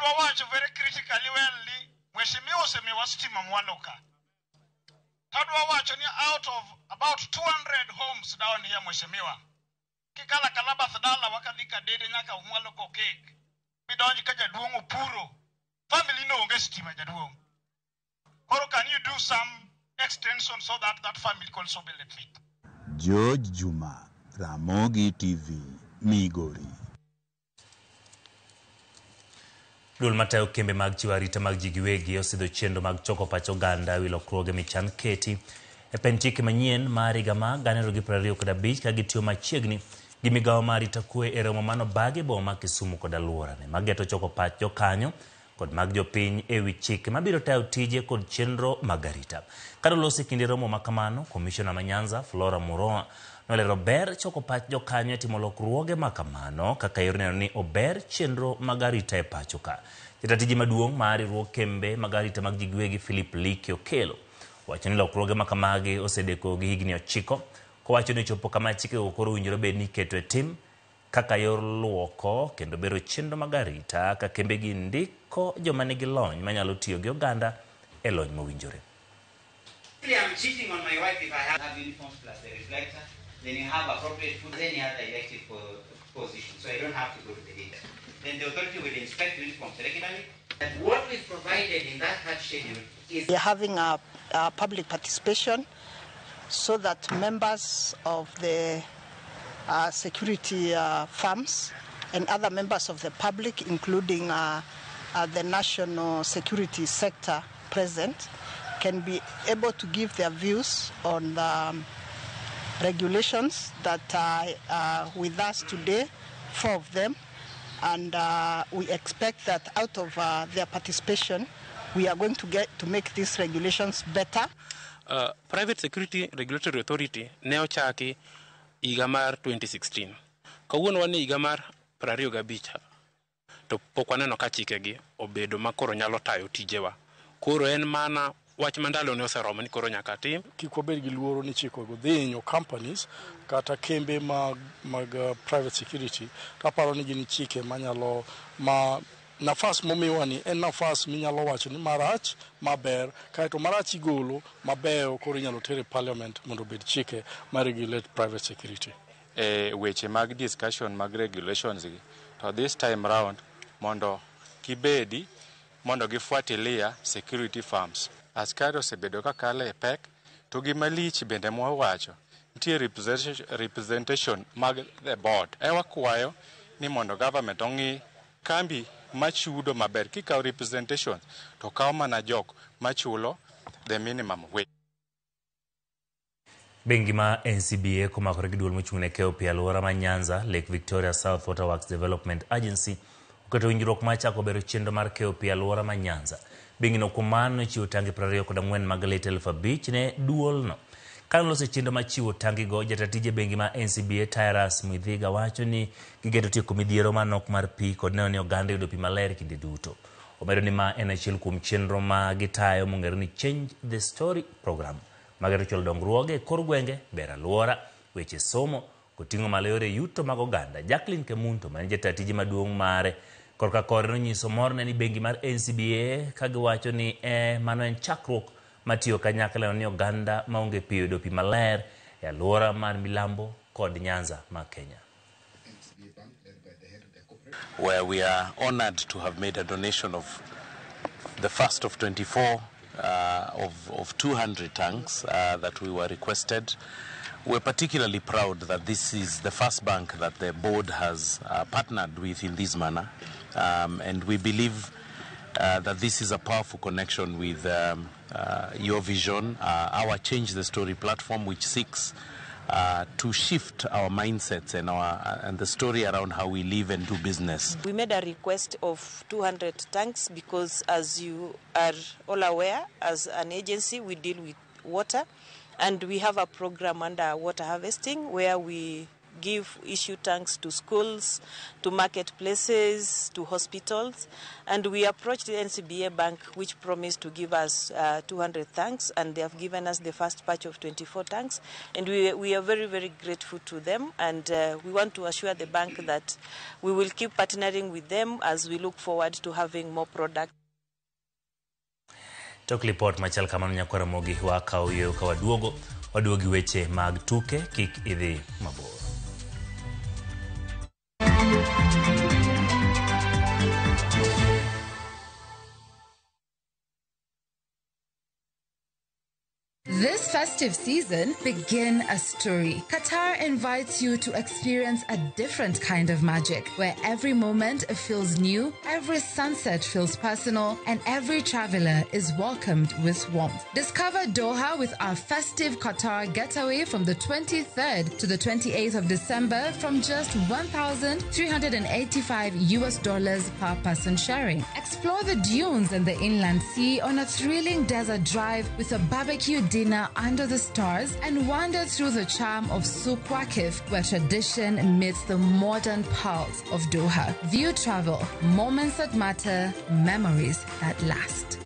Tadwa wacho very critically well ni mheshimiwa usemiwa stima mwaloka. Tadwa wacho ni out of about 200 homes down here mheshimiwa. Kikala kalaba thadala wakadhika dede nyaka umwaloko cake. Bidonji kaja duongo puro. Family no onge stima jaduong. Koro can you do some extension so that that family can also benefit? George Juma, Ramogi TV, Migori. Duol matayo kembe mag chiwo arita mag ji giwegi osidho chenro mag choko pach oganda wilo kroge michan keti e penchike manyien mar higa ma 2025 ka gitiyo machiegni gi migawo mar arita kwe e romo mano bage boma Kisumu kod alworane mageto choko pach jokanyo kod mag jopiny e wi chike mabiro tayo tije kod chenro mag arita. Kadolosi kinde romo makamano, komishona ma Nyanza Flora Muroa nolero ber choko pach jokanyo timo lokruoge makamano kaka yorno ni ober chenro mag arita e pacho ka. Jatiji maduong' mar riwruok kembe mag arita mag ji giwegi Philip Liki Okelo wacho ni lokruoge makamagi osedeko gi higni 9 kowacho ni chopo kama chike koro winjore bed ni keto e tim kaka yor luoko kendo bero chenro mag arita ka kembe gi ndiko joma nigi lony manyalo tiyo gi oganda e lony mowinjore. I'm cheating on my wife if I have uniforms plus the reflector, then you have appropriate food, any other elected position, so I don't have to go to the data. Then the authority will inspect uniforms regularly. And what we've provided in that hard schedule is... We are having a public participation so that members of the security firms and other members of the public, including the national security sector present, can be able to give their views on the regulations that are with us today, 4 of them, and we expect that out of their participation, we are going to get to make these regulations better. Private Security Regulatory Authority ne ochaki higa mar 2016. Kawuono wan higa mar 25 to pok waneno ka chikegi obedo makoro nyalo tayo tijewa. Koro en mana wach mandalo ne oseromo ni koro nyaka tim. Kik wabed gi luoro ni chikogo dhi hinyo companies kata kembe mag private security. Kaparo ni gin chike manyalo nafas momiwa ni en nafas minyalo wacho ni marach maber kaeto marach igolo maber koro inyalo tere parliament mondo bed chike ma regulate private security. Weche mag discussion mag regulations gi to this time round mondo kibedi mondo gifuatilia security firms. Askari osebedo ka kale pek to gimalich bende mwawacho nitie representation mag the board. Wakwayo ni mondo government ongi kambi machudo maber kikaw representation to kaw mana jok machulo the minimum wage. Bengi ma NCBA komakore gi duol mochung'ne keyo pi alwora ma Nyanza Lake Victoria South Water Works Development Agency oketo winjruok ma chako bero chenro mar keyo pi alwora ma Nyanza. Bengi no kumano chiwo tangi 24 mag lita 5,000 ne duolno. Kanlose chenro ma chiwo tangi go jatatije bengi ma NCBA Tyrus Mwithiga wacho ni gigeto tieko midhiero manok mar pi kod neno ni oganda yudo pi maler kinde duto. Omedo ni ma en achiel kuom chenro ma gitayo mong'ere ni Change the Story program. Magero cholo dongruoge kor gwenge, ber alwora, weche somo, koting'o malo yore yuto mag oganda. Jacqueline Kemunto man jatatije maduong' mare korka kore no nyiso morne ni bengi mar NCBA kagiwacho ni mano en chakruok matiyo kanyakla ni oganda maonge pi yudo pi maler e alwora mar Milambo kod Nyanza ma Kenya. Where we are honored to have made a donation of the first of 24 of 200 tanks that we were requested. We're particularly proud that this is the first bank that the board has partnered with in this manner, and we believe that this is a powerful connection with your vision, our Change the Story platform, which seeks to shift our mindsets and the story around how we live and do business. We made a request of 200 tanks because, as you are all aware, as an agency we deal with water, and we have a program under water harvesting where we issue tanks to schools, to marketplaces, to hospitals. And we approached the NCBA Bank, which promised to give us 200 tanks, and they have given us the first batch of 24 tanks. And we are very, very grateful to them, and we want to assure the bank that we will keep partnering with them as we look forward to having more products. Tok report machal kamano Nyakwara Mogi wa kauyo ka waduogi weche mag tuke kik idhi mabor. This festive season, begin a story. Qatar invites you to experience a different kind of magic, where every moment feels new, every sunset feels personal, and every traveler is welcomed with warmth. Discover Doha with our festive Qatar getaway from the 23rd to the 28th of December from just $1,385 per person sharing. Explore the dunes and the inland sea on a thrilling desert drive with a barbecue dinner under the stars, and wander through the charm of Souq Waqif, where tradition meets the modern pulse of Doha. View travel, moments that matter, memories that last.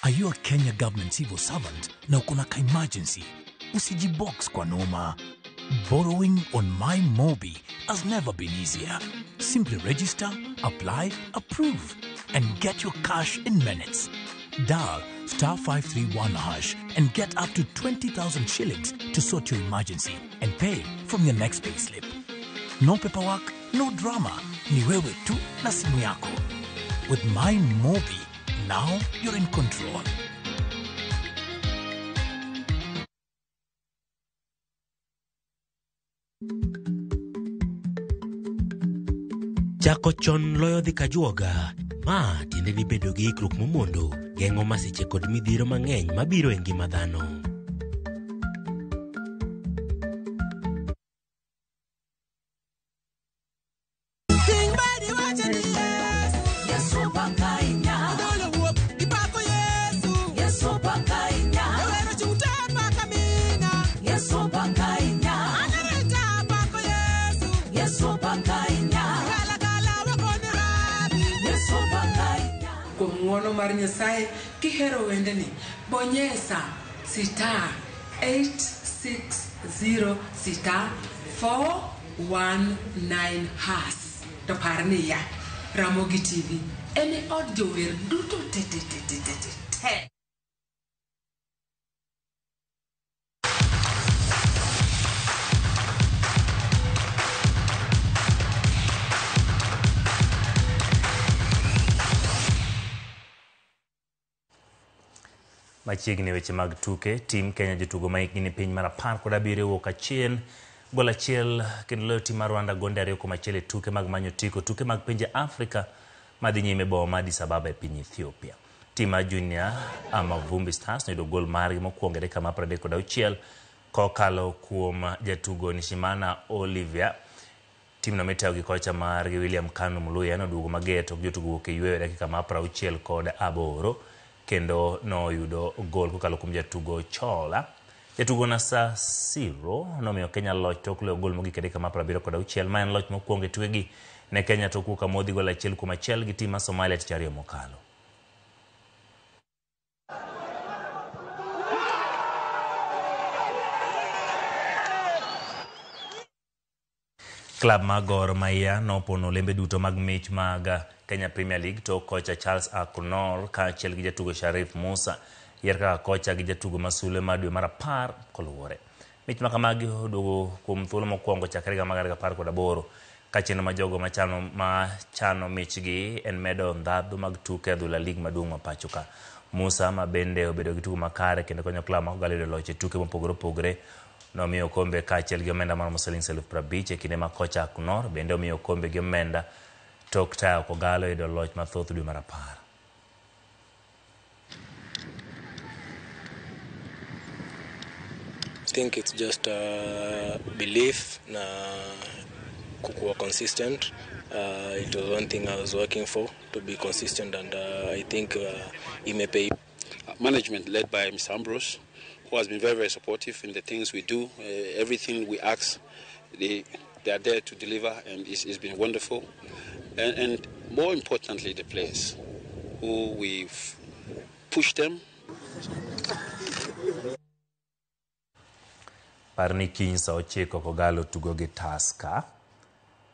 Are you a Kenya government civil servant na uko na emergency? Usijibox kwa noma. Borrowing on MyMobi has never been easier. Simply register, apply, approve, and get your cash in minutes. Dial *531# and get up to 20,000 shillings to sort your emergency and pay from your next payslip. No paperwork, no drama. Ni wewe tu na simu yako. With MyMobi, now you're in control. Chako chon loyo dhi kajuoga. Ma tiende ni bedo gi ikruok momondo, geng'o masiche kod midhiro mang'eny mabiro e ngima dhano. Mar Nyasaye kihero wende ni bonyesa *860*419# to parni ya Ramogi TV ene od jower duto te. Machiegni weche mag tuke, tim Kenya jotugo maikgi ni piny mar 17 wuok achien gol achiel kendo loyo tim mar Rwanda gonde 2-1 e tuke mag manyo tiko tuke mag pinje Afrika madhi nyime boma ma Addis Ababa e piny Ethiopia. Tim mar Junior Mavumbi Stars noyudo gol margi mokwongo e dakika mar 36 kokalo kuom jatugo Nishimana Olivia. Tim no metayo gi kocha margi William Kanu Muluya noduogo mager to jotugo wuok e yweyo e dakika mar 68 kendo no yudo gol kokalo kuom jatugo Chola. Jatugo Nasa Siro nomiyo Kenya loch tok loyo gol mogik e dakika mar 76 ma en loch mokwongo e twegi ne Kenya to kuka modhi gol 1-1 gi tim mar Somalia tich ariyo mokalo. Club mag Gor Mahia nopono lembe duto mag mich mag Kenya Premier League to kocha Charles Akunor ka achiel gi jatugo Sharif Musa yier kaka kocha gi jatugo masule mar dwe mar 10 koluwore. Mich ma kamagi oduogo kuom thuolo mokwongo chakre higa mar 2018 ka chenro ma jogo machano michgi en medo ndhadhu mag tuke adhula lig maduong' ma pacho ka. Musa ma bende obedo gi tugo makare kendo konyo klab ma Kogalo yudo loch e tuke mopogore opogore nomiyo kombe ka achiel gi omenda mar $50,000 e kinde ma kocha Akunor bende omiyo kombe gi omenda tok tayo Kogalo yudo loch mathoth dwe mar 10. I think it's just belief na kukuwa consistent. It was one thing I was working for, to be consistent, and I think it may pay. Management led by Mr. Ambrose, who has been very, very supportive in the things we do. Everything we ask, they are there to deliver, and it's been wonderful. And more importantly, the players, who we've pushed them. Parni kinsa ochiko kogalo tugo gi Tusker.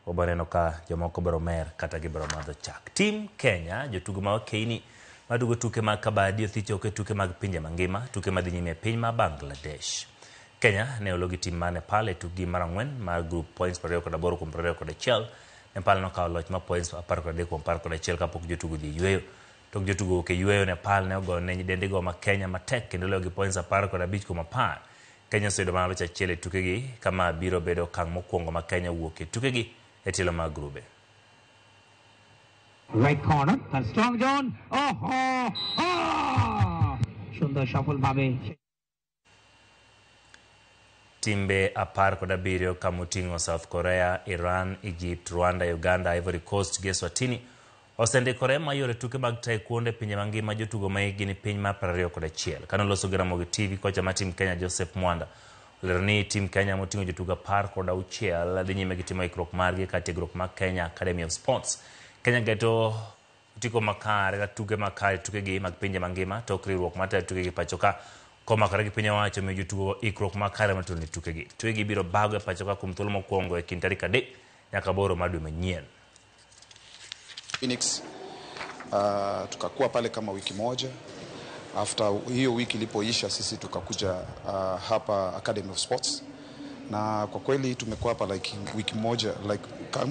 Obaneno ka jomoko bro mer kata gi bro madho chak. Team Kenya jotugo ma Keini madugo tuke mag kabadi othicho ke tuke mag pinje mangima, tuke madhi nyime piny ma Bangladesh. Kenya ne ologi tim ma Nepal e tukgi mar ang'wen mar group points 28-21. Nepal nokawo loch ma points 13-11 kapok jotugo dhi yweyo. Tok jotugo ke yweyo Nepal ne ogo ne nyidendego ma Kenya matek kendo logi points 15-10. Kenya sedo ma locha chele tukegi kama biro bedo kang mokwongo ma Kenya wuok e tukegi e tilo mag grube. Right corner, and strong John. Sundar shuffle bhabe. Timbe 17 kamutingo South Korea, Iran, Egypt, Rwanda, Uganda, Ivory Coast, Eswatini osendikore mayore tuke mag taekwondo pinje mangima jotugo ma higni piny ma 21. Kano loso gi Ramogi TV kocha ma tim Kenya Joseph Mwanda olero ni tim Kenya moting'o jotugo 16 dhi nyime gi timo ikruok margi ka tiegruok mag Kenya Academy of Sports. Kenya geto tiko makare ka tuke makare tukegi mag pinje mangima tok riwruok mar tukegi pachoka komakore gi piny owacho miyo jotugo ikruok makare matone tukegi. Tukegi biro bago e pachoka kuom thuolo mokwongo e kind tarik 3 nyaka 8 mar dwe manyien. Phoenix tukakuwa pale kama wiki moja. After hiyo wiki ilipoisha sisi tukakuja hapa Academy of Sports, na kwa kweli tumekuwa hapa wiki moja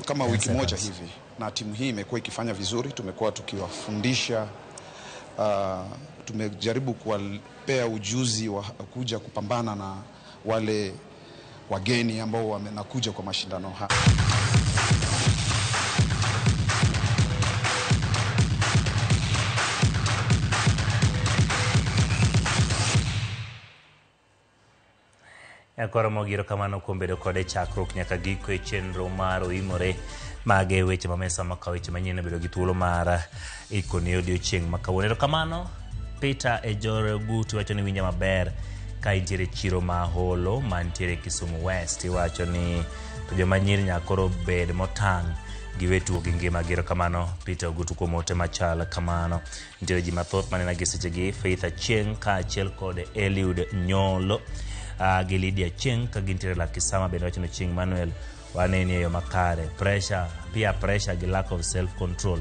kama wiki moja hivi, na timu hii imekuwa ikifanya vizuri. Tumekuwa tukiwafundisha, tumejaribu kuwapea ujuzi wa kuja kupambana na wale wageni ambao wamenakuja kwa mashindano haya. Akora mogiro kamano kuom bedo kode chakruok nyaka giko e chenro mar oimore mage weche mamesa maka weche manyien bedo gi thuolo mar ikoni odiochieng' makawuono. Kamano Peter Ejore Guti wacho ni winja maber ka intiere chiro ma Holo mantiere Kisumu West. Iwacho ni joma nyiri nyakoro bed motang' gi wetugo gi ngima giro. Kamano Peter Ogutu kuom ote machal kamano. Nitiere ji mathoth manena gi sechegi Faith Achieng' ka achiel kod Eliud Nyolo gi Lydia Chieng' ka gintiere Lakisama bende wacho ni Chieng' Manuel waneni e yo makare. Pressure gi lack of self control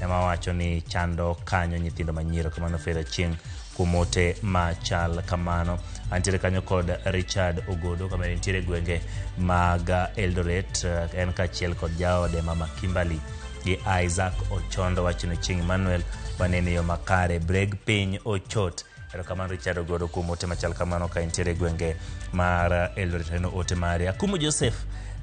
ema wacho ni chando kanyo nyithindo manyiro. Kamano Faith Achieng' kumote machal kamano. Antiere kanyo kod Richard Ogodo kama nitiere gwenge mag Eldoret en ka achiel kod jaode Mama Kimberly gi Isaac Ochondo wacho ni Chieng' Manuel waneni e yo makare. Breg piny ochot. Pero kamano Richard Ogodo kumote machal kamano ka intiere gwenge mar Eldoret no ote mari. Akumu Joseph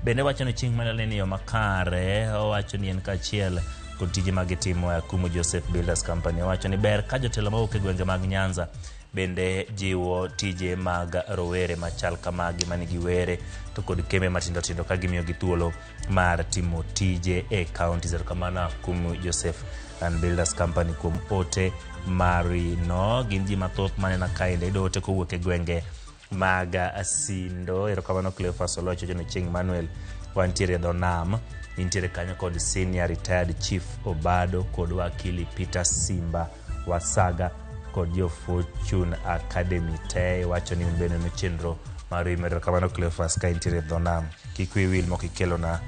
bende wacho ni Chieng' Manuel ni yo makare. Wacho ni en ka achiel kod tije mag timo Akumu Joseph Builders Company. Wacho ni ber ka jotelo mawuok e gwenge mag Nyanza bende jiwo tije mag rowere machal kamagi manigi were to kod kembe matindo tindo ka gimiyo gi thuolo mar timo tije e county. Kamano Akumu Joseph and Builders Company kuom ote marino. Gin ji mathoth manena kainde dote kowuok e gwenge mag Asindo. Erokamano Cleophas Olocho jono Chieng' Manuel wantiere Dhonam. Intiere kanyo kod Senior Retired Chief Obado kod wakili Peter Simba Wasaga kod jo Fortune Academy te wacho ni unbene no chenro maru imero. Kamano Cleophas ka intiere Dhonam kikwi wil mokikelo na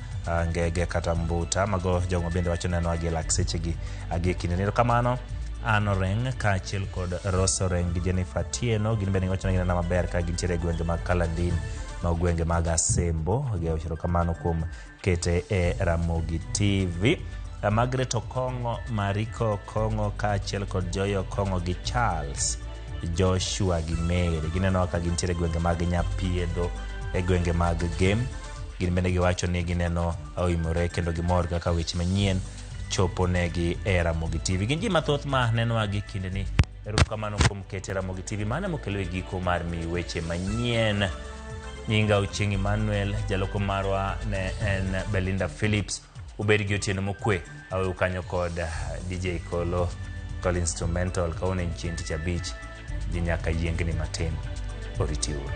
ngege kata mbuta mago jogo bende wacho neno agilak sechegi agekine. Kamano Anoreng ka achiel kod Rosoreng gi Jennifer Tieno gin bende wacho ni na maber ka gintiere gwenge mag Kalandin ma gwenge mag Asembo. Geo kamano kuom kete e Ramogi TV. Margaret Okongo, Mariko Okongo ka achiel kod Joy Okongo gi Charles Joshua gi Mary gineno ka gintiere gwenge mag Nyapiedo e gwenge mag Game. Gin bende giwacho ni gineno oimore kendo gimor kaka weche manyien chopo negi e Ramogi TV. Gin ji mathoth ma neno gi kinde ni. Erokamano kuom kete Ramogi TV mane mokelo e giko mar mi weche manyien. Nyinga Ochieng' Emmanuel jaloko marwa ne en Belinda Phillips. Ubed gi otieno mokwe awe ukanyo kod DJ Kolo Call Instrumental kaone nchini Tich Abich di nyaka yiengni matin. Oritiur.